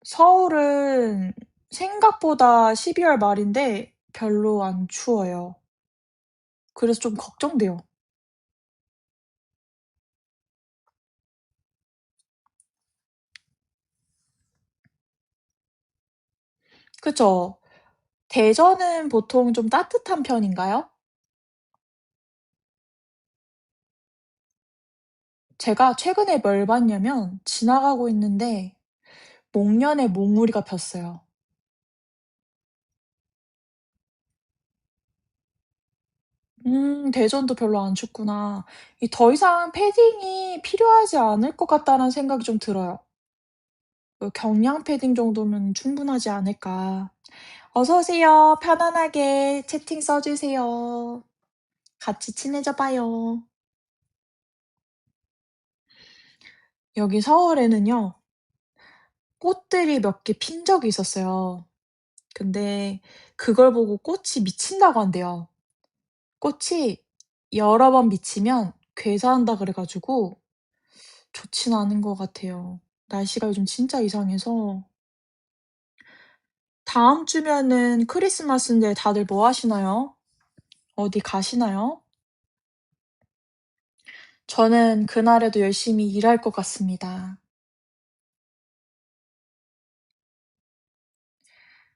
서울은 생각보다 12월 말인데 별로 안 추워요. 그래서 좀 걱정돼요. 그죠? 대전은 보통 좀 따뜻한 편인가요? 제가 최근에 뭘 봤냐면 지나가고 있는데 목련의 몽우리가 폈어요. 대전도 별로 안 춥구나. 이 더 이상 패딩이 필요하지 않을 것 같다는 생각이 좀 들어요. 경량 패딩 정도면 충분하지 않을까. 어서 오세요. 편안하게 채팅 써 주세요. 같이 친해져 봐요. 여기 서울에는요. 꽃들이 몇 개 핀 적이 있었어요. 근데 그걸 보고 꽃이 미친다고 한대요. 꽃이 여러 번 미치면 괴사한다 그래 가지고 좋진 않은 것 같아요. 날씨가 요즘 진짜 이상해서. 다음 주면은 크리스마스인데 다들 뭐 하시나요? 어디 가시나요? 저는 그날에도 열심히 일할 것 같습니다.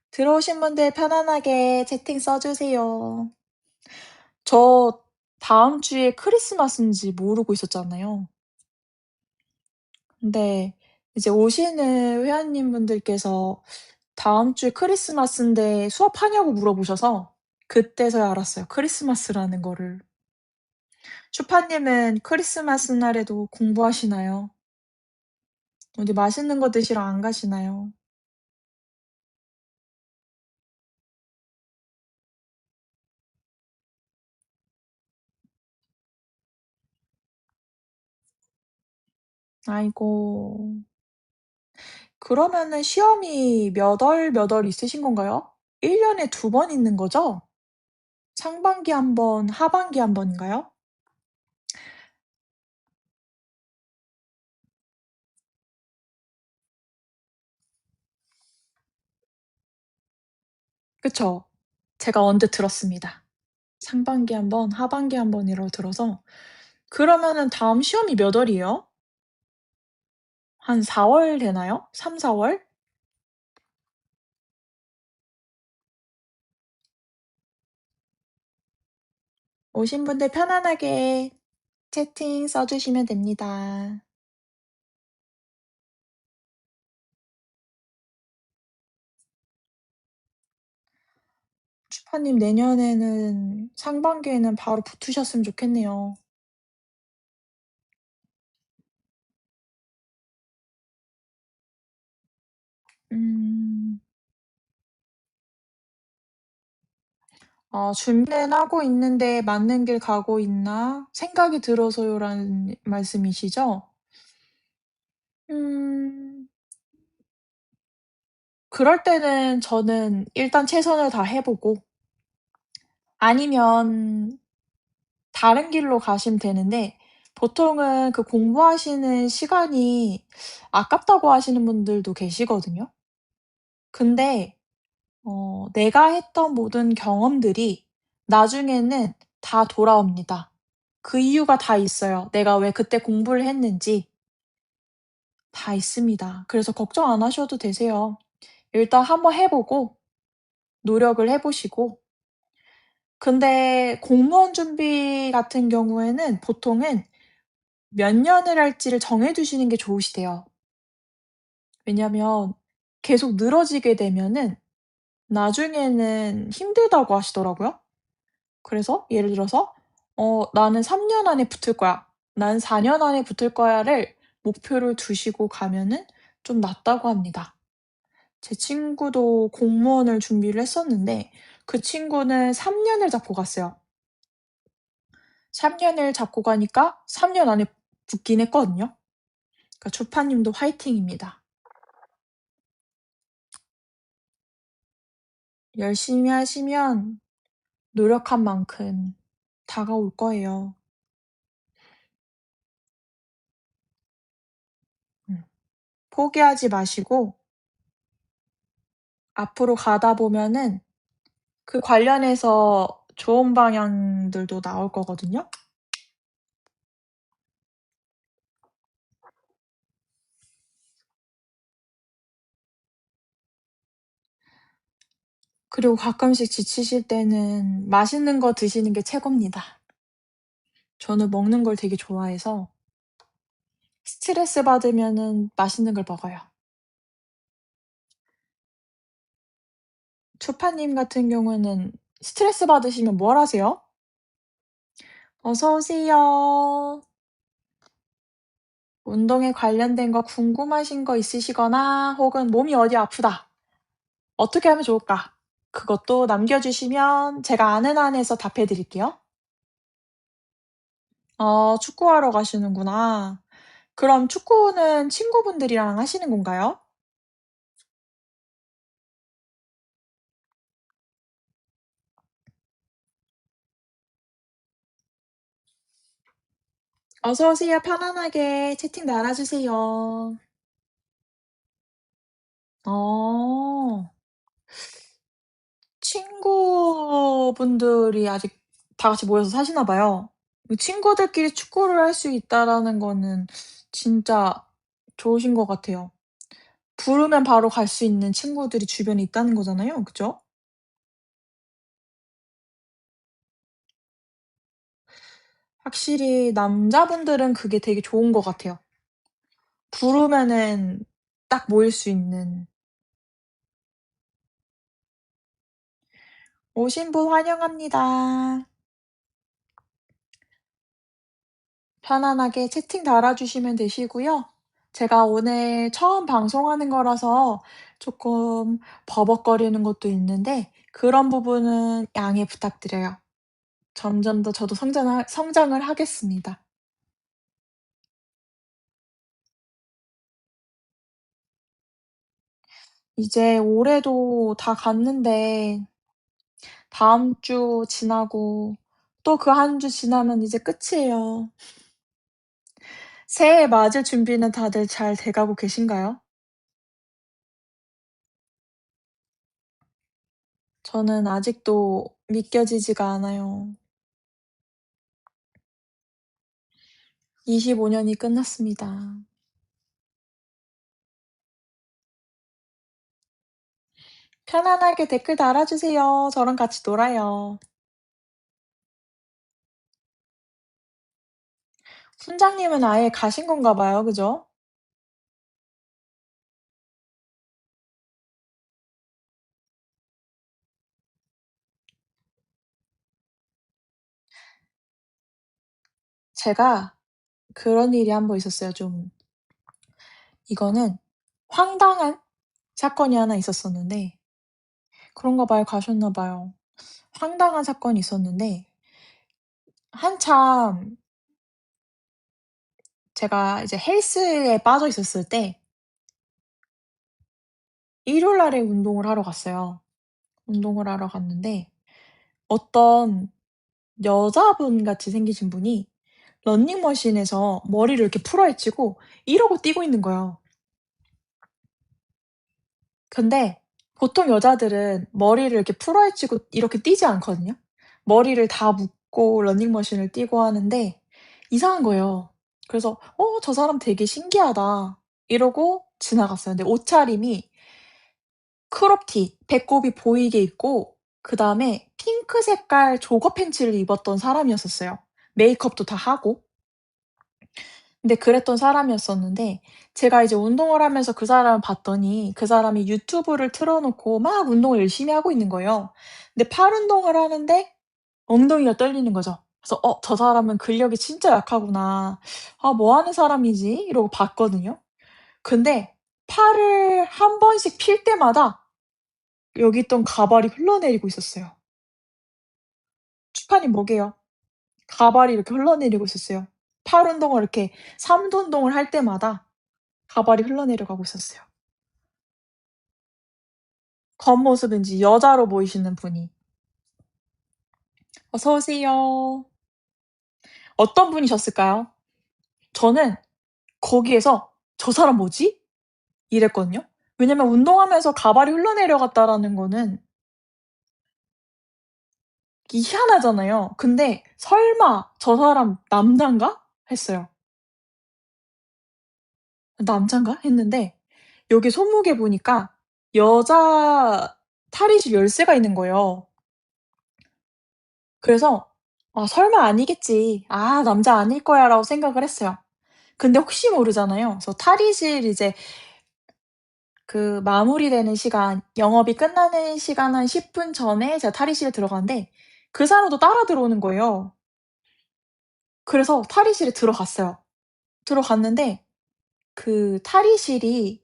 들어오신 분들 편안하게 채팅 써 주세요. 저 다음 주에 크리스마스인지 모르고 있었잖아요. 근데 이제 오시는 회원님 분들께서 다음 주에 크리스마스인데 수업하냐고 물어보셔서 그때서야 알았어요, 크리스마스라는 거를. 슈파님은 크리스마스 날에도 공부하시나요? 어디 맛있는 거 드시러 안 가시나요? 아이고. 그러면은 시험이 몇 월 있으신 건가요? 1 년에 2번 있는 거죠? 상반기 한 번, 하반기 한 번인가요? 그쵸. 제가 언뜻 들었습니다. 상반기 한 번, 하반기 한 번이라고 들어서 그러면은 다음 시험이 몇 월이에요? 한 4월 되나요? 3-4 월? 오신 분들 편안하게 채팅 써 주시면 됩니다. 추파님 내년에는 상반기에는 바로 붙으셨으면 좋겠네요. 음. 준비는 하고 있는데 '맞는 길 가고 있나 생각이 들어서요.'라는 말씀이시죠? 음. 그럴 때는 저는 일단 최선을 다해 보고 아니면 다른 길로 가시면 되는데 보통은 그 공부하시는 시간이 아깝다고 하시는 분들도 계시거든요. 근데 내가 했던 모든 경험들이 나중에는 다 돌아옵니다. 그 이유가 다 있어요. 내가 왜 그때 공부를 했는지 다 있습니다. 그래서 걱정 안 하셔도 되세요. 일단 한번 해 보고 노력을 해 보시고 근데 공무원 준비 같은 경우에는 보통은 몇 년을 할지를 정해 두시는 게 좋으시대요. 왜냐면 계속 늘어지게 되면은 나중에는 힘들다고 하시더라고요. 그래서 예를 들어서 '나는 3년 안에 붙을 거야. 난 4년 안에 붙을 거야.'를 목표를 두시고 가면은 좀 낫다고 합니다. 제 친구도 공무원을 준비를 했었는데 그 친구는 3 년을 잡고 갔어요. 3 년을 잡고 가니까 3년 안에 붙긴 했거든요. 그러니까 초파님도 화이팅입니다. 열심히 하시면 노력한 만큼 다가올 거예요. 음. 포기하지 마시고 앞으로 가다 보면은 그 관련해서 좋은 방향들도 나올 거거든요. 그리고 가끔씩 지치실 때는 맛있는 거 드시는 게 최고입니다. 저는 먹는 걸 되게 좋아해서 스트레스 받으면은 맛있는 걸 먹어요. 초파님 같은 경우는 스트레스 받으시면 뭘 하세요? 어서 오세요. 운동에 관련된 거 궁금하신 거 있으시거나 혹은 몸이 어디 아프다. 어떻게 하면 좋을까? 그것도 남겨주시면 제가 아는 한에서 답해 드릴게요. 축구하러 가시는구나. 그럼 축구는 친구분들이랑 하시는 건가요? 어서 오세요. 편안하게 채팅 달아주세요. 어. 친구분들이 아직 다 같이 모여서 사시나 봐요. 그 친구들끼리 축구를 할 수 있다라는 거는 진짜 좋으신 것 같아요. 부르면 바로 갈 수 있는 친구들이 주변에 있다는 거잖아요. 그죠? 확실히 남자분들은 그게 되게 좋은 것 같아요. 부르면은 딱 모일 수 있는. 오신 분 환영합니다. 편안하게 채팅 달아주시면 되시고요. 제가 오늘 처음 방송하는 거라서 조금 버벅거리는 것도 있는데 그런 부분은 양해 부탁드려요. 점점 더 저도 성장을 하겠습니다. 이제 올해도 다 갔는데 다음 주 지나고 또 그 한 주 지나면 이제 끝이에요. 새해 맞을 준비는 다들 잘 돼 가고 계신가요? 저는 아직도 믿겨지지가 않아요. 25 년이 끝났습니다. 편안하게 댓글 달아주세요. 저랑 같이 놀아요. 훈장님은 아예 가신 건가 봐요. 그죠? 제가 그런 일이 한 번 있었어요. 좀 이거는 황당한 사건이 하나 있었었는데 그런가 봐요. 가셨나 봐요. 황당한 사건이 있었는데 한참 제가 이제 헬스에 빠져 있었을 때 일요일 날에 운동을 하러 갔어요. 운동을 하러 갔는데 어떤 여자분 같이 생기신 분이 러닝머신에서 머리를 이렇게 풀어 헤치고 이러고 뛰고 있는 거예요. 근데 보통 여자들은 머리를 이렇게 풀어 헤치고 이렇게 뛰지 않거든요. 머리를 다 묶고 러닝머신을 뛰고 하는데 이상한 거예요. 그래서 '어 저 사람 되게 신기하다.' 이러고 지나갔어요. 근데 옷차림이 크롭티, 배꼽이 보이게 입고 그다음에 핑크 색깔 조거 팬츠를 입었던 사람이었었어요. 메이크업도 다 하고. 근데 그랬던 사람이었었는데 제가 이제 운동을 하면서 그 사람을 봤더니 그 사람이 유튜브를 틀어 놓고 막 운동을 열심히 하고 있는 거예요. 근데 팔 운동을 하는데 엉덩이가 떨리는 거죠. 그래서 '어 저 사람은 근력이 진짜 약하구나. 아 뭐 하는 사람이지?' 이러고 봤거든요. 근데 팔을 한 번씩 필 때마다 여기 있던 가발이 흘러내리고 있었어요. 추판이 뭐게요? 가발이 이렇게 흘러내리고 있었어요. 팔 운동을 이렇게 삼두 운동을 할 때마다 가발이 흘러내려가고 있었어요. 겉모습인지 여자로 보이시는 분이. 어서 오세요. 어떤 분이셨을까요? 저는 거기에서 '저 사람 뭐지?' 이랬거든요. 왜냐면 운동하면서 가발이 흘러내려갔다라는 거는 희한하잖아요. 근데 '설마 저 사람 남잔가?' 했어요. '남잔가?' 했는데 여기 손목에 보니까 여자 탈의실 열쇠가 있는 거예요. 그래서 '아 설마 아니겠지. 아 남자 아닐 거야.'라고 생각을 했어요. 근데 혹시 모르잖아요. 그래서 탈의실 이제 그 마무리되는 시간, 영업이 끝나는 시간 한 10분 전에 제가 탈의실에 들어갔는데 그 사람도 따라 들어오는 거예요. 그래서 탈의실에 들어갔어요. 들어갔는데 그 탈의실이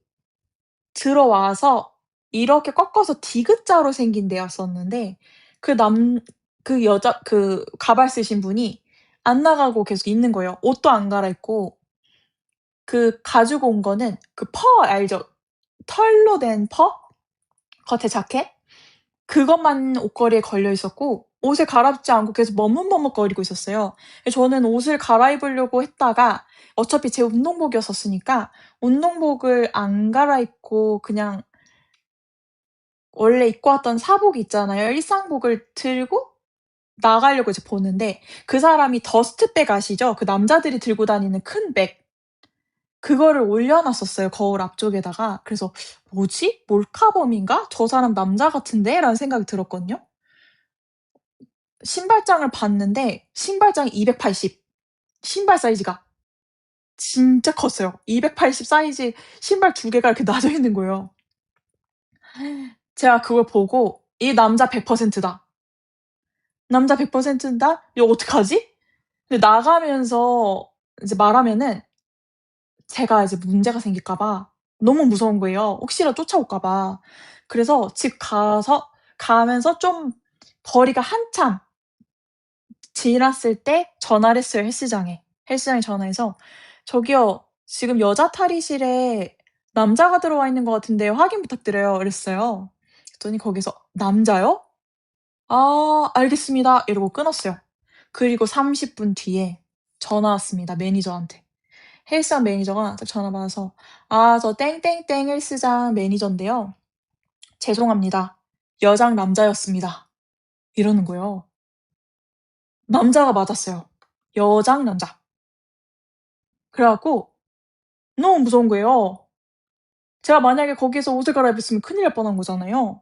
들어와서 이렇게 꺾어서 디귿자로 생긴 데였었는데 그 남 그 여자 그 가발 쓰신 분이 안 나가고 계속 있는 거예요. 옷도 안 갈아입고 그 가지고 온 거는 그 퍼 알죠? 털로 된 퍼? 겉에 자켓? 그것만 옷걸이에 걸려 있었고 옷을 갈아입지 않고 계속 머뭇머뭇거리고 있었어요. 저는 옷을 갈아입으려고 했다가 어차피 제 운동복이었었으니까 운동복을 안 갈아입고 그냥 원래 입고 왔던 사복 있잖아요. 일상복을 들고 나가려고 이제 보는데 그 사람이 더스트백 아시죠? 그 남자들이 들고 다니는 큰 백. 그거를 올려 놨었어요, 거울 앞쪽에다가. 그래서 '뭐지? 몰카범인가? 저 사람 남자 같은데?'라는 생각이 들었거든요. 신발장을 봤는데 신발장이 280, 신발 사이즈가 진짜 컸어요. 280 사이즈 신발 2개가 이렇게 놔져 있는 거예요. 제가 그걸 보고 '이 남자 100%다. 남자 100%다. 이거 어떡하지?' 근데 나가면서 이제 말하면은 제가 이제 문제가 생길까 봐 너무 무서운 거예요, 혹시나 쫓아올까 봐. 그래서 집 가면서 좀 거리가 한참 지났을 때 전화를 했어요, 헬스장에. 헬스장에 전화해서 "저기요. 지금 여자 탈의실에 남자가 들어와 있는 것 같은데 확인 부탁드려요." 이랬어요. 그랬더니 거기서 "남자요? 아 알겠습니다." 이러고 끊었어요. 그리고 30분 뒤에 전화 왔습니다, 매니저한테. 헬스장 매니저가 딱 전화 받아서 "아 저 땡땡땡 헬스장 매니저인데요. 죄송합니다. 여장 남자였습니다." 이러는 거예요. 남자가 맞았어요. 여장 남자. 그래 갖고 너무 무서운 거예요. 제가 만약에 거기서 옷을 갈아입었으면 큰일 날 뻔한 거잖아요.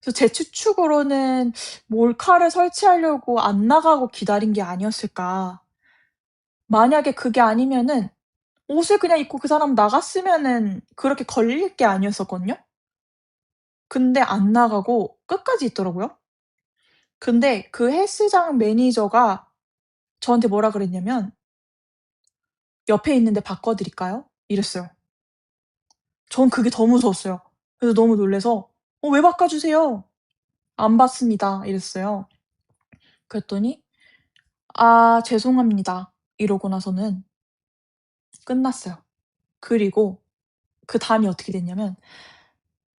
그래서 제 추측으로는 '몰카를 설치하려고 안 나가고 기다린 게 아니었을까.' 만약에 그게 아니면은 옷을 그냥 입고 그 사람 나갔으면은 그렇게 걸릴 게 아니었었거든요. 근데 안 나가고 끝까지 있더라고요. 근데 그 헬스장 매니저가 저한테 뭐라 그랬냐면 "옆에 있는데 바꿔 드릴까요?" 이랬어요. 전 그게 더 무서웠어요. 그래서 너무 놀라서 왜 바꿔 주세요." "안 받습니다." 이랬어요. 그랬더니 "아 죄송합니다." 이러고 나서는 끝났어요. 그리고 그다음이 어떻게 됐냐면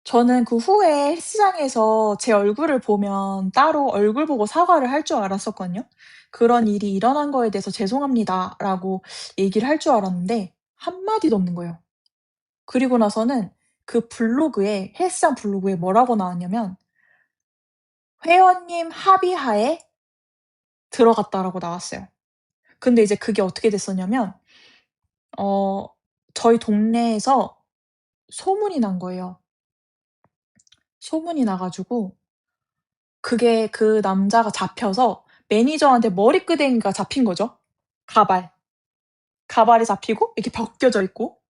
저는 그 후에 헬스장에서 제 얼굴을 보면 따로 얼굴 보고 사과를 할 줄 알았었거든요. "그런 일이 일어난 거에 대해서 죄송합니다."라고 얘기를 할 줄 알았는데 한마디도 없는 거예요. 그리고 나서는 그 블로그에 헬스장 블로그에 뭐라고 나왔냐면 "회원님 합의하에 들어갔다."라고 나왔어요. 근데 이제 그게 어떻게 됐었냐면 어 저희 동네에서 소문이 난 거예요. 소문이 나 가지고 그게 그 남자가 잡혀서 매니저한테 머리끄댕이가 잡힌 거죠. 가발. 가발이 잡히고 이렇게 벗겨져 있고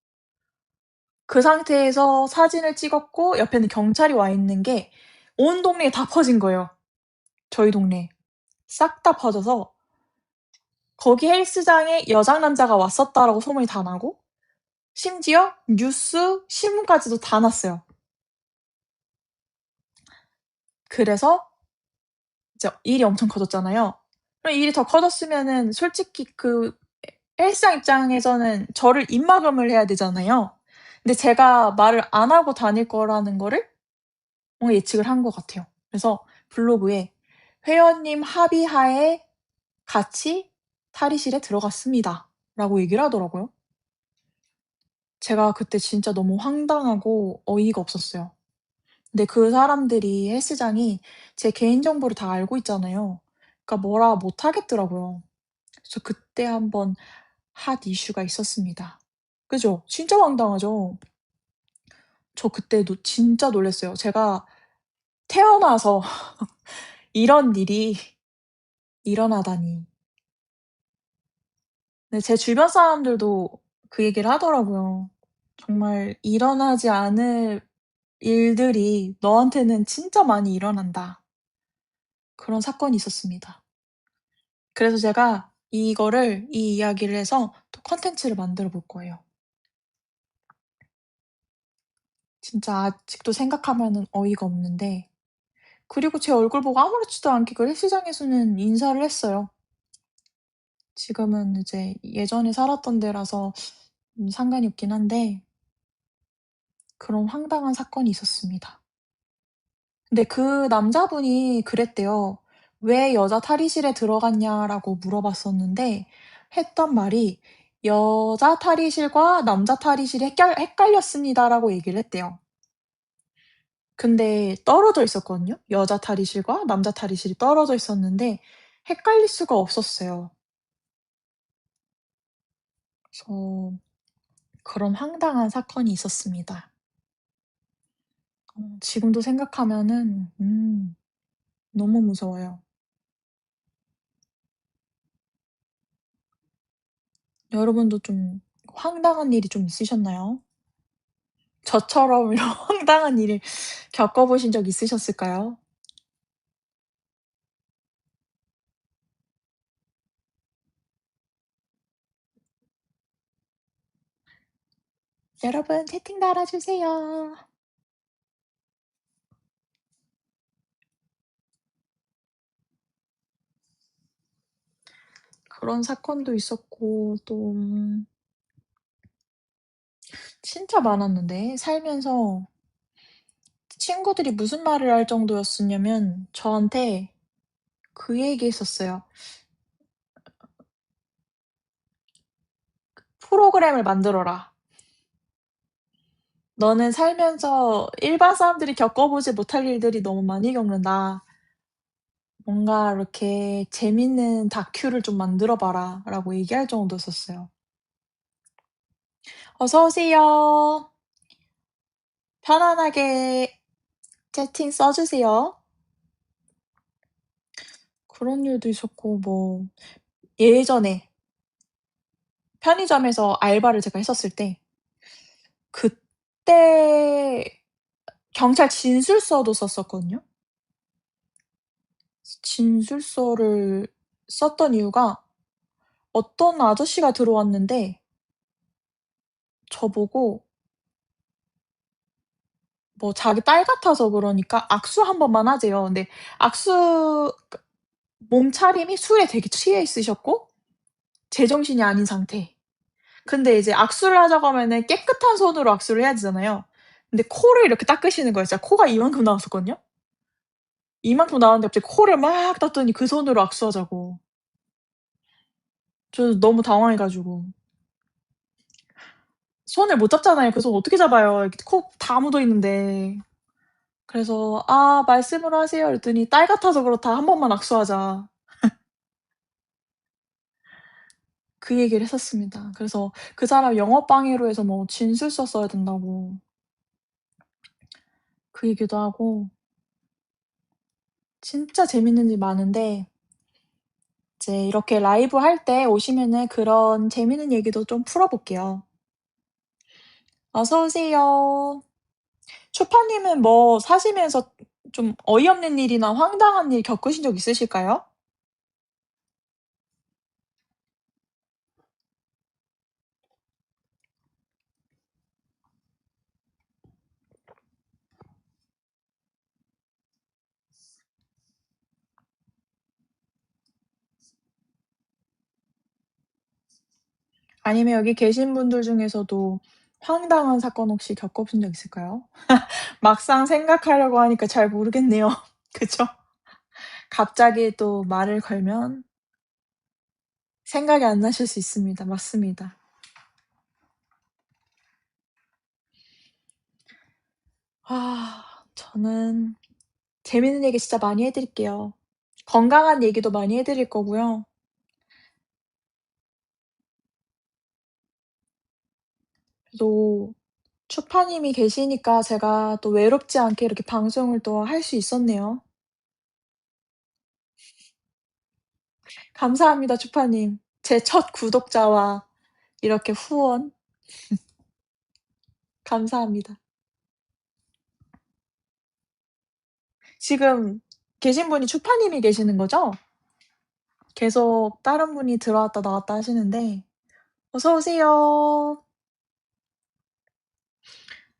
그 상태에서 사진을 찍었고 옆에는 경찰이 와 있는 게 온 동네에 다 퍼진 거예요, 저희 동네에. 싹 다 퍼져서 거기 헬스장에 "여장 남자가 왔었다."라고 소문이 다 나고 심지어 뉴스, 신문까지도 다 났어요. 그래서 이제 일이 엄청 커졌잖아요. 그럼 일이 더 커졌으면은 솔직히 그 헬스장 입장에서는 저를 입막음을 해야 되잖아요. 근데 제가 말을 안 하고 다닐 거라는 거를 뭔가 예측을 한 것 같아요. 그래서 블로그에 "회원님 합의하에 같이 탈의실에 들어갔습니다."라고 얘기를 하더라고요. 제가 그때 진짜 너무 황당하고 어이가 없었어요. 근데 그 사람들이 헬스장이 제 개인 정보를 다 알고 있잖아요. 그러니까 뭐라 못 하겠더라고요. 그래서 그때 한번 핫 이슈가 있었습니다. 그죠? 진짜 황당하죠? 저 그때 진짜 놀랐어요. 제가 태어나서 이런 일이 일어나다니. 네, 제 주변 사람들도 그 얘기를 하더라고요. 정말 일어나지 않을 일들이 너한테는 진짜 많이 일어난다. 그런 사건이 있었습니다. 그래서 제가 이 이야기를 해서 또 콘텐츠를 만들어 볼 거예요. 진짜 아직도 생각하면은 어이가 없는데, 그리고 제 얼굴 보고 아무렇지도 않게 그 헬스장에서는 인사를 했어요. 지금은 이제 예전에 살았던 데라서 상관이 없긴 한데, 그런 황당한 사건이 있었습니다. 근데 그 남자분이 그랬대요. "왜 여자 탈의실에 들어갔냐?"라고 물어봤었는데 했던 말이 "여자 탈의실과 남자 탈의실이 헷갈렸습니다."라고 얘기를 했대요. 근데 떨어져 있었거든요. 여자 탈의실과 남자 탈의실이 떨어져 있었는데 헷갈릴 수가 없었어요. 그래서 그런 황당한 사건이 있었습니다. 지금도 생각하면은 너무 무서워요. 여러분도 좀 황당한 일이 좀 있으셨나요? 저처럼 이런 황당한 일을 겪어 보신 적 있으셨을까요? 여러분 채팅 달아 주세요. 그런 사건도 있었고 또 진짜 많았는데 살면서 친구들이 무슨 말을 할 정도였었냐면 저한테 그 얘기했었어요. "프로그램을 만들어라. 너는 살면서 일반 사람들이 겪어보지 못할 일들이 너무 많이 겪는다. 뭔가 이렇게 재밌는 다큐를 좀 만들어 봐라."라고 얘기할 정도였었어요. 어서 오세요. 편안하게 채팅 써 주세요. 그런 일도 있었고 뭐 예전에 편의점에서 알바를 제가 했었을 때 그때 경찰 진술서도 썼었거든요. 진술서를 썼던 이유가 어떤 아저씨가 들어왔는데 저보고 뭐 자기 딸 같아서 그러니까 악수 한 번만 하재요. 근데 악수 몸차림이 술에 되게 취해 있으셨고 제정신이 아닌 상태. 근데 이제 악수를 하자고 하면은 깨끗한 손으로 악수를 해야 되잖아요. 근데 코를 이렇게 닦으시는 거예요. 진짜 코가 이만큼 나왔었거든요. 이만큼 나왔는데 갑자기 코를 막 닦더니 그 손으로 악수하자고. 저 너무 당황해 가지고 손을 못 잡잖아요. 그 손 어떻게 잡아요. 이렇게 코 다 묻어 있는데. 그래서 "아 말씀을 하세요." 이랬더니 "딸 같아서 그렇다. 한 번만 악수하자." 그 얘기를 했었습니다. 그래서 그 사람 영업 방해로 해서 뭐 진술서 써야 된다고 그 얘기도 하고 진짜 재밌는 일 많은데 이제 이렇게 라이브 할 때 오시면은 그런 재밌는 얘기도 좀 풀어 볼게요. 어서 오세요. 초파님은 뭐 사시면서 좀 어이없는 일이나 황당한 일 겪으신 적 있으실까요? 아니면 여기 계신 분들 중에서도 황당한 사건 혹시 겪어본 적 있을까요? 막상 생각하려고 하니까 잘 모르겠네요. 그죠? 갑자기 또 말을 걸면 생각이 안 나실 수 있습니다. 맞습니다. 저는 재밌는 얘기 진짜 많이 해 드릴게요. 건강한 얘기도 많이 해 드릴 거고요. 또 추파님이 계시니까 제가 또 외롭지 않게 이렇게 방송을 또 할 수 있었네요. 감사합니다, 추파님. 제 첫 구독자와 이렇게 후원 감사합니다. 지금 계신 분이 추파님이 계시는 거죠? 계속 다른 분이 들어왔다 나왔다 하시는데 어서 오세요.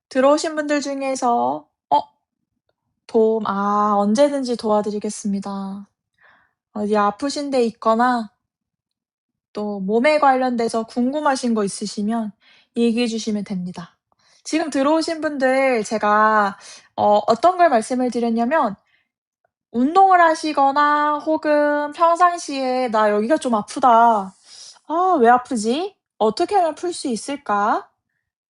들어오신 분들 중에서 언제든지 도와드리겠습니다. 어디 아프신 데 있거나 또 몸에 관련돼서 궁금하신 거 있으시면 얘기해 주시면 됩니다. 지금 들어오신 분들 제가 어떤 걸 말씀을 드렸냐면 운동을 하시거나 혹은 평상시에 '나 여기가 좀 아프다. 아 왜 아프지? 어떻게 하면 풀 수 있을까?'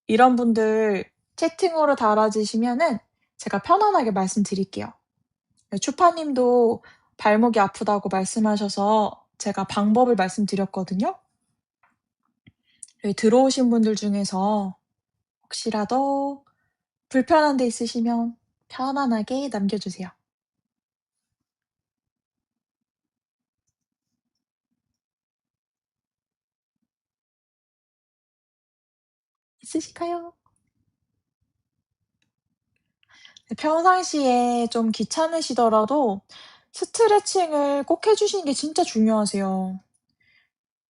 이런 분들 채팅으로 달아 주시면은 제가 편안하게 말씀드릴게요. 네 추파님도 발목이 아프다고 말씀하셔서 제가 방법을 말씀드렸거든요. 여기 들어오신 분들 중에서 혹시라도 불편한 데 있으시면 편안하게 남겨 주세요. 있으실까요? 네 평상시에 좀 귀찮으시더라도 스트레칭을 꼭 해 주시는 게 진짜 중요하세요.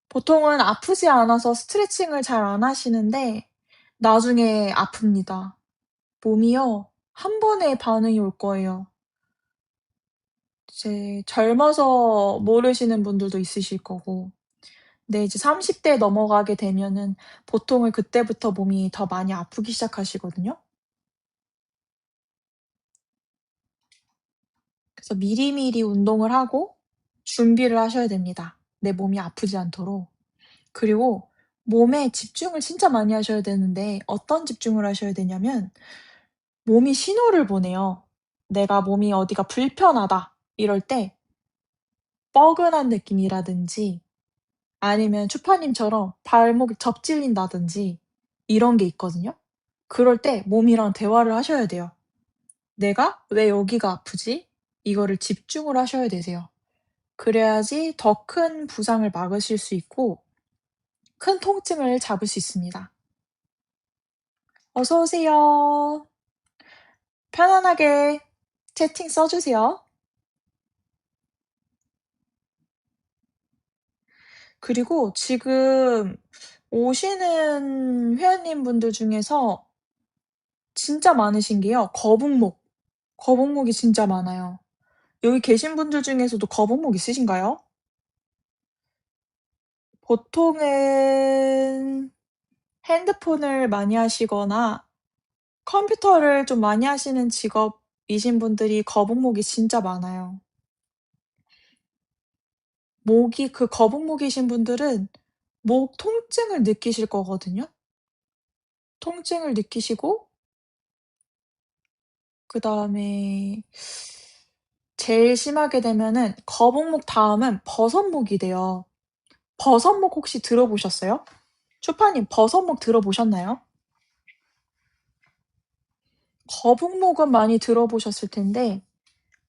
보통은 아프지 않아서 스트레칭을 잘 안 하시는데 나중에 아픕니다. 몸이요. 한 번에 반응이 올 거예요. 이제 젊어서 모르시는 분들도 있으실 거고. 근데 이제 30대 넘어가게 되면은 보통은 그때부터 몸이 더 많이 아프기 시작하시거든요. 그래서 미리미리 운동을 하고 준비를 하셔야 됩니다, 내 몸이 아프지 않도록. 그리고 몸에 집중을 진짜 많이 하셔야 되는데 어떤 집중을 하셔야 되냐면 몸이 신호를 보내요. 내가 몸이 어디가 불편하다 이럴 때 뻐근한 느낌이라든지 아니면 추파님처럼 발목이 접질린다든지 이런 게 있거든요. 그럴 때 몸이랑 대화를 하셔야 돼요. '내가 왜 여기가 아프지?' 이거를 집중을 하셔야 되세요. 그래야지 더 큰 부상을 막으실 수 있고 큰 통증을 잡을 수 있습니다. 어서 오세요. 편안하게 채팅 써 주세요. 그리고 지금 오시는 회원님분들 중에서 진짜 많으신 게요. 거북목. 거북목이 진짜 많아요. 여기 계신 분들 중에서도 거북목 있으신가요? 보통은 핸드폰을 많이 하시거나 컴퓨터를 좀 많이 하시는 직업이신 분들이 거북목이 진짜 많아요. 목이 그 거북목이신 분들은 목 통증을 느끼실 거거든요. 통증을 느끼시고 그다음에 제일 심하게 되면은 거북목 다음은 버섯목이 돼요. 버섯목 혹시 들어보셨어요? 초파님 버섯목 들어보셨나요? 거북목은 많이 들어보셨을 텐데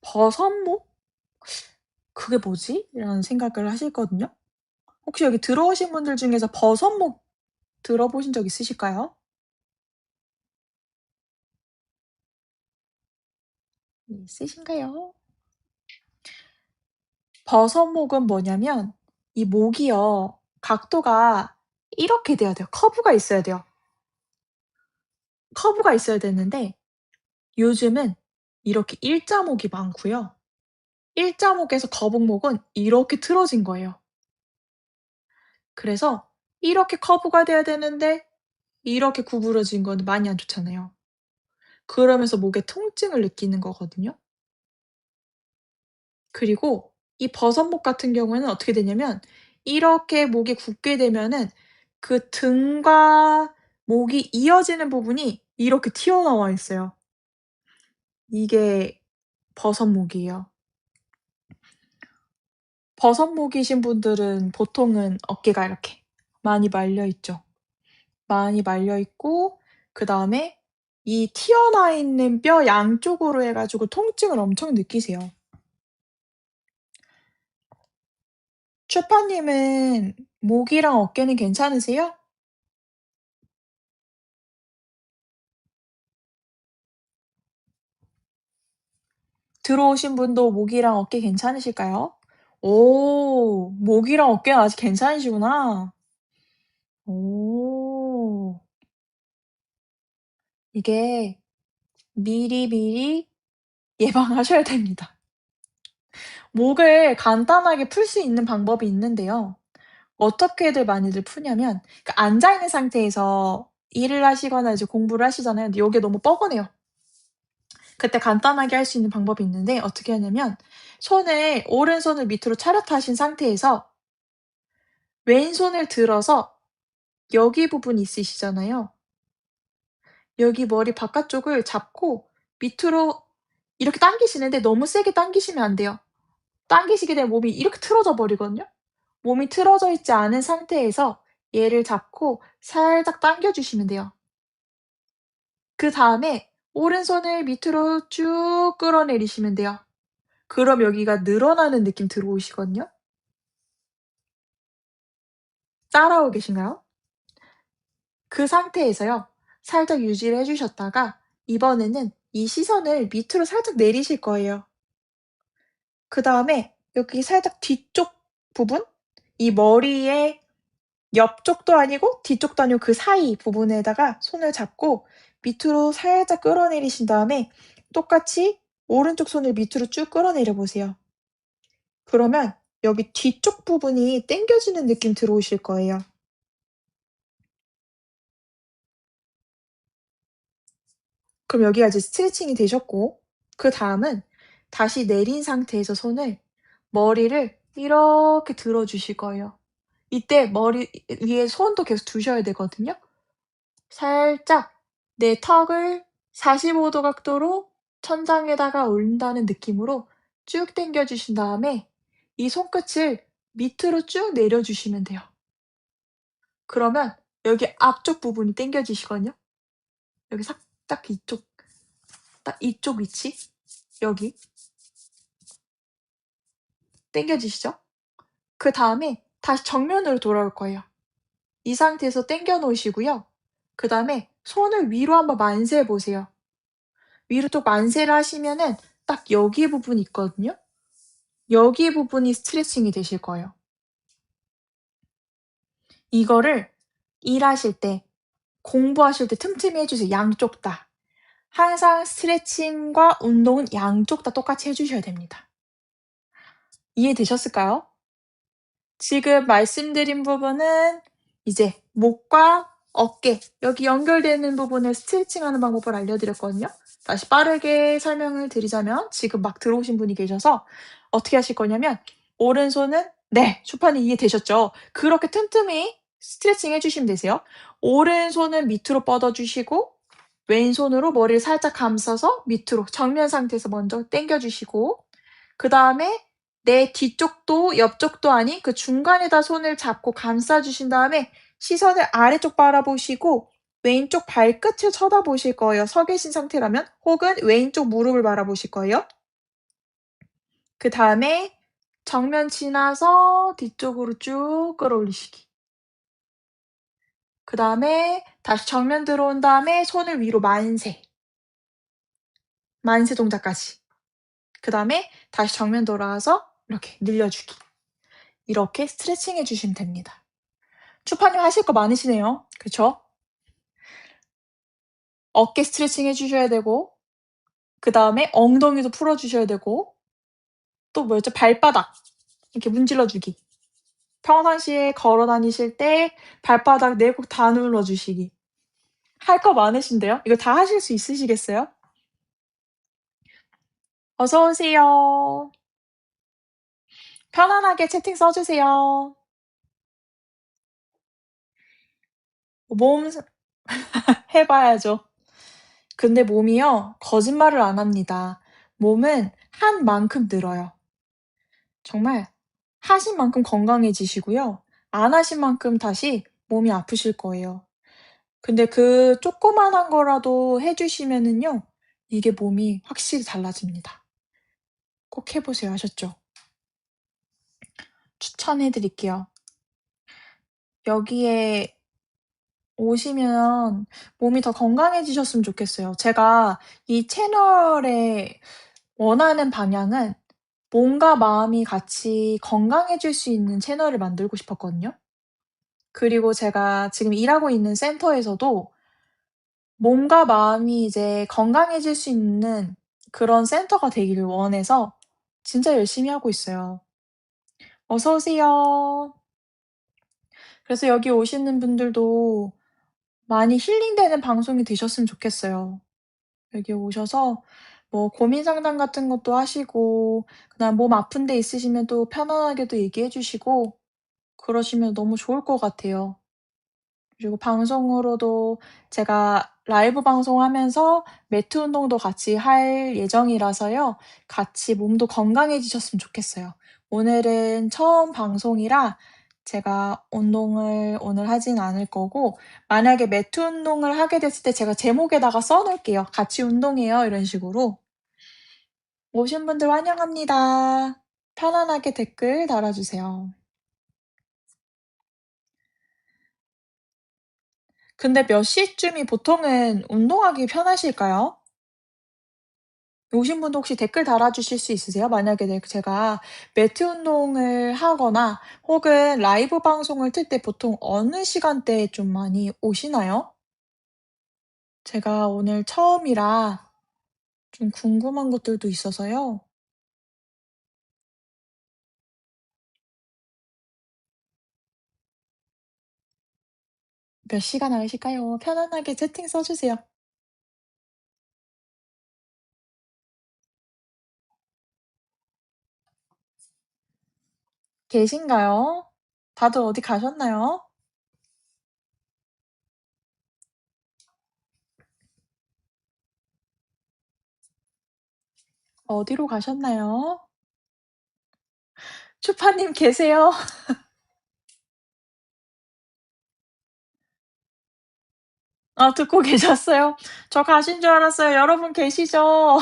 버섯목? '그게 뭐지?' 라는 생각을 하시거든요. 혹시 여기 들어오신 분들 중에서 버섯목 들어보신 적 있으실까요? 있으신가요? 버섯목은 뭐냐면 이 목이요. 각도가 이렇게 돼야 돼요. 커브가 있어야 돼요. 커브가 있어야 되는데 요즘은 이렇게 일자목이 많고요. 일자목에서 거북목은 이렇게 틀어진 거예요. 그래서 이렇게 커브가 돼야 되는데 이렇게 구부러진 건 많이 안 좋잖아요. 그러면서 목에 통증을 느끼는 거거든요. 그리고 이 버섯목 같은 경우에는 어떻게 되냐면 이렇게 목이 굳게 되면은 그 등과 목이 이어지는 부분이 이렇게 튀어나와 있어요. 이게 버섯목이에요. 버섯목이신 분들은 보통은 어깨가 이렇게 많이 말려 있죠. 많이 말려 있고 그다음에 이 튀어나와 있는 뼈 양쪽으로 해 가지고 통증을 엄청 느끼세요. 추파님은 목이랑 어깨는 괜찮으세요? 들어오신 분도 목이랑 어깨 괜찮으실까요? 오. 목이랑 어깨는 아직 괜찮으시구나. 오. 이게 미리미리 예방하셔야 됩니다. 목을 간단하게 풀 수 있는 방법이 있는데요. 어떻게들 많이들 푸냐면 앉아 있는 상태에서 일을 하시거나 이제 공부를 하시잖아요. 근데 요게 너무 뻐근해요. 그때 간단하게 할 수 있는 방법이 있는데 어떻게 하냐면 오른손을 밑으로 차렷하신 상태에서 왼손을 들어서 여기 부분 있으시잖아요. 여기 머리 바깥쪽을 잡고 밑으로 이렇게 당기시는데 너무 세게 당기시면 안 돼요. 당기시게 되면 몸이 이렇게 틀어져 버리거든요. 몸이 틀어져 있지 않은 상태에서 얘를 잡고 살짝 당겨 주시면 돼요. 그다음에 오른손을 밑으로 쭉 끌어내리시면 돼요. 그럼 여기가 늘어나는 느낌 들어오시거든요. 따라오고 계신가요? 그 상태에서요. 살짝 유지를 해 주셨다가 이번에는 이 시선을 밑으로 살짝 내리실 거예요. 그다음에 여기 살짝 뒤쪽 부분 이 머리의 옆쪽도 아니고 뒤쪽도 아니고 그 사이 부분에다가 손을 잡고 밑으로 살짝 끌어내리신 다음에 똑같이 오른쪽 손을 밑으로 쭉 끌어내려 보세요. 그러면 여기 뒤쪽 부분이 당겨지는 느낌 들어오실 거예요. 그럼 여기가 이제 스트레칭이 되셨고 그다음은 다시 내린 상태에서 머리를 이렇게 들어 주실 거예요. 이때 머리 위에 손도 계속 두셔야 되거든요. 살짝 내 턱을 45도 각도로 천장에다가 올린다는 느낌으로 쭉 당겨 주신 다음에 이 손끝을 밑으로 쭉 내려 주시면 돼요. 그러면 여기 앞쪽 부분이 당겨지시거든요. 여기 딱 이쪽 딱 이쪽 위치 여기 당겨지시죠? 그다음에 다시 정면으로 돌아올 거예요. 이 상태에서 당겨 놓으시고요. 그다음에 손을 위로 한번 만세해 보세요. 위로 또 만세를 하시면은 딱 여기 부분이 있거든요. 여기 부분이 스트레칭이 되실 거예요. 이거를 일하실 때, 공부하실 때 틈틈이 해 주세요, 양쪽 다. 항상 스트레칭과 운동은 양쪽 다 똑같이 해 주셔야 됩니다. 이해되셨을까요? 지금 말씀드린 부분은 이제 목과 어깨 여기 연결되는 부분을 스트레칭하는 방법을 알려드렸거든요. 다시 빠르게 설명을 드리자면 지금 막 들어오신 분이 계셔서 어떻게 하실 거냐면 오른손은 네, 초판이 이해되셨죠? 그렇게 틈틈이 스트레칭 해주시면 되세요. 오른손은 밑으로 뻗어 주시고 왼손으로 머리를 살짝 감싸서 밑으로 정면 상태에서 먼저 당겨 주시고 그다음에 내 뒤쪽도 옆쪽도 아닌 그 중간에다 손을 잡고 감싸 주신 다음에 시선을 아래쪽 바라보시고 왼쪽 발끝을 쳐다보실 거예요, 서 계신 상태라면. 혹은 왼쪽 무릎을 바라보실 거예요. 그다음에 정면 지나서 뒤쪽으로 쭉 끌어올리시기. 그다음에 다시 정면 들어온 다음에 손을 위로 만세. 만세 동작까지. 그다음에 다시 정면 돌아와서 이렇게 늘려주기. 이렇게 스트레칭 해 주시면 됩니다. 추파님 하실 거 많으시네요. 그쵸? 어깨 스트레칭 해 주셔야 되고 그다음에 엉덩이도 풀어 주셔야 되고 또 뭐였죠? 발바닥 이렇게 문질러 주기. 평상시에 걸어 다니실 때 발바닥 4곡 다 눌러 주시기. 할 거 많으신데요. 이거 다 하실 수 있으시겠어요? 어서 오세요. 편안하게 채팅 써 주세요. 몸 해 봐야죠. 근데 몸이요. 거짓말을 안 합니다. 몸은 한 만큼 늘어요. 정말 하신 만큼 건강해지시고요. 안 하신 만큼 다시 몸이 아프실 거예요. 근데 그 조그마한 거라도 해 주시면은요, 이게 몸이 확실히 달라집니다. 꼭 해 보세요. 아셨죠? 추천해 드릴게요. 여기에 오시면 몸이 더 건강해지셨으면 좋겠어요. 제가 이 채널의 원하는 방향은 몸과 마음이 같이 건강해질 수 있는 채널을 만들고 싶었거든요. 그리고 제가 지금 일하고 있는 센터에서도 몸과 마음이 이제 건강해질 수 있는 그런 센터가 되기를 원해서 진짜 열심히 하고 있어요. 어서 오세요. 그래서 여기 오시는 분들도 많이 힐링되는 방송이 되셨으면 좋겠어요. 여기 오셔서 뭐 고민 상담 같은 것도 하시고, 그다음 몸 아픈 데 있으시면 또 편안하게도 얘기해 주시고 그러시면 너무 좋을 것 같아요. 그리고 방송으로도 제가 라이브 방송하면서 매트 운동도 같이 할 예정이라서요. 같이 몸도 건강해지셨으면 좋겠어요. 오늘은 처음 방송이라 제가 운동을 오늘 하진 않을 거고, 만약에 매트 운동을 하게 됐을 때 제가 제목에다가 써 놓을게요. "같이 운동해요." 이런 식으로. 오신 분들 환영합니다. 편안하게 댓글 달아주세요. 근데 몇 시쯤이 보통은 운동하기 편하실까요? 오신 분도 혹시 댓글 달아주실 수 있으세요? 만약에 제가 매트 운동을 하거나 혹은 라이브 방송을 틀 때 보통 어느 시간대에 좀 많이 오시나요? 제가 오늘 처음이라 좀 궁금한 것들도 있어서요. 몇 시간 나으실까요? 편안하게 채팅 써주세요. 계신가요? 다들 어디 가셨나요? 어디로 가셨나요? 추파님 계세요? 아, 듣고 계셨어요? 저 가신 줄 알았어요. 여러분 계시죠?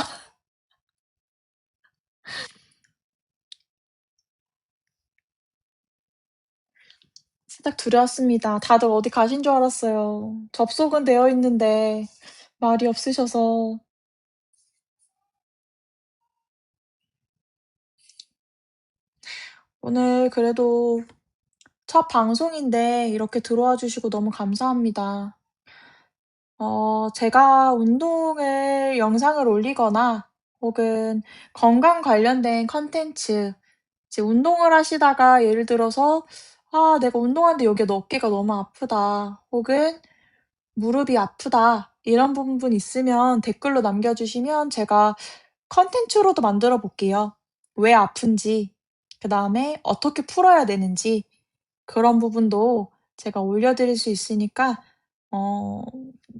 살짝 두려웠습니다. 다들 어디 가신 줄 알았어요. 접속은 되어 있는데 말이 없으셔서. 오늘 그래도 첫 방송인데 이렇게 들어와 주시고 너무 감사합니다. 제가 운동을 영상을 올리거나 혹은 건강 관련된 컨텐츠, 이제 운동을 하시다가 예를 들어서 '아 내가 운동하는데 여기가 어깨가 너무 아프다.' 혹은 '무릎이 아프다.' 이런 부분 있으면 댓글로 남겨 주시면 제가 컨텐츠로도 만들어 볼게요. 왜 아픈지, 그다음에 어떻게 풀어야 되는지 그런 부분도 제가 올려 드릴 수 있으니까 어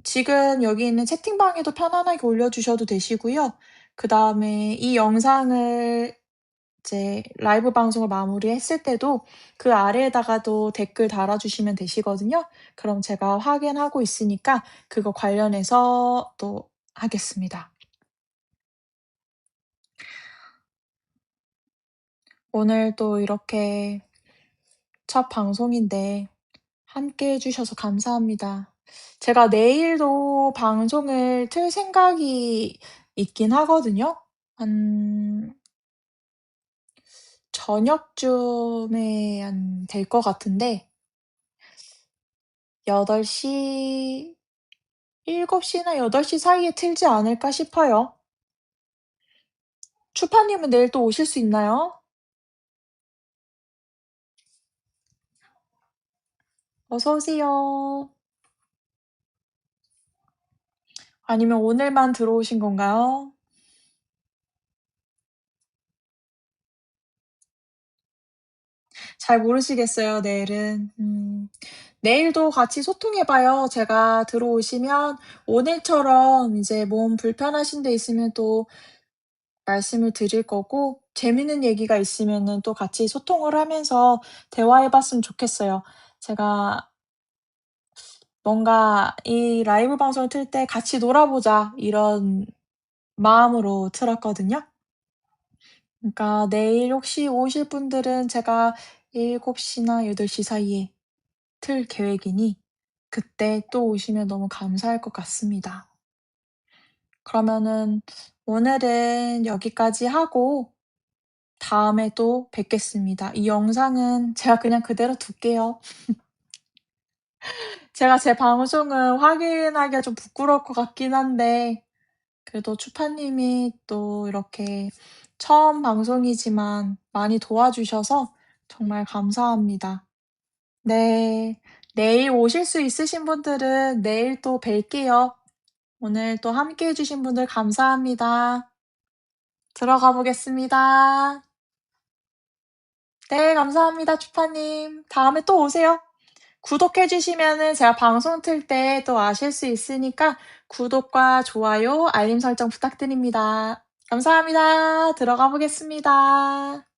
지금 여기 있는 채팅방에도 편안하게 올려 주셔도 되시고요. 그다음에 이 영상을 이제 라이브 방송을 마무리했을 때도 그 아래에다가도 댓글 달아 주시면 되시거든요. 그럼 제가 확인하고 있으니까 그거 관련해서 또 하겠습니다. 오늘 또 이렇게 첫 방송인데 함께 해 주셔서 감사합니다. 제가 내일도 방송을 틀 생각이 있긴 하거든요. 한 저녁쯤에 될 것 같은데 8시 7시나 8시 사이에 틀지 않을까 싶어요. 추파님은 내일 또 오실 수 있나요? 어서 오세요. 아니면 오늘만 들어오신 건가요? 잘 모르시겠어요, 내일은. 내일도 같이 소통해 봐요. 제가 들어오시면 오늘처럼 이제 몸 불편하신 데 있으면 또 말씀을 드릴 거고, 재밌는 얘기가 있으면은 또 같이 소통을 하면서 대화해 봤으면 좋겠어요. 제가 뭔가 이 라이브 방송을 틀 때 '같이 놀아보자.' 이런 마음으로 틀었거든요. 그러니까 내일 혹시 오실 분들은 제가 7시 나 8시 사이에 틀 계획이니 그때 또 오시면 너무 감사할 것 같습니다. 그러면은 오늘은 여기까지 하고 다음에 또 뵙겠습니다. 이 영상은 제가 그냥 그대로 둘게요. 제가 제 방송을 확인하기가 좀 부끄러울 것 같긴 한데 그래도 추파님이 또 이렇게 처음 방송이지만 많이 도와주셔서 정말 감사합니다. 네. 내일 오실 수 있으신 분들은 내일 또 뵐게요. 오늘 또 함께 해 주신 분들 감사합니다. 들어가 보겠습니다. 네, 감사합니다, 추파님. 다음에 또 오세요. 구독해 주시면은 제가 방송 틀 때 또 아실 수 있으니까 구독과 좋아요, 알림 설정 부탁드립니다. 감사합니다. 들어가 보겠습니다.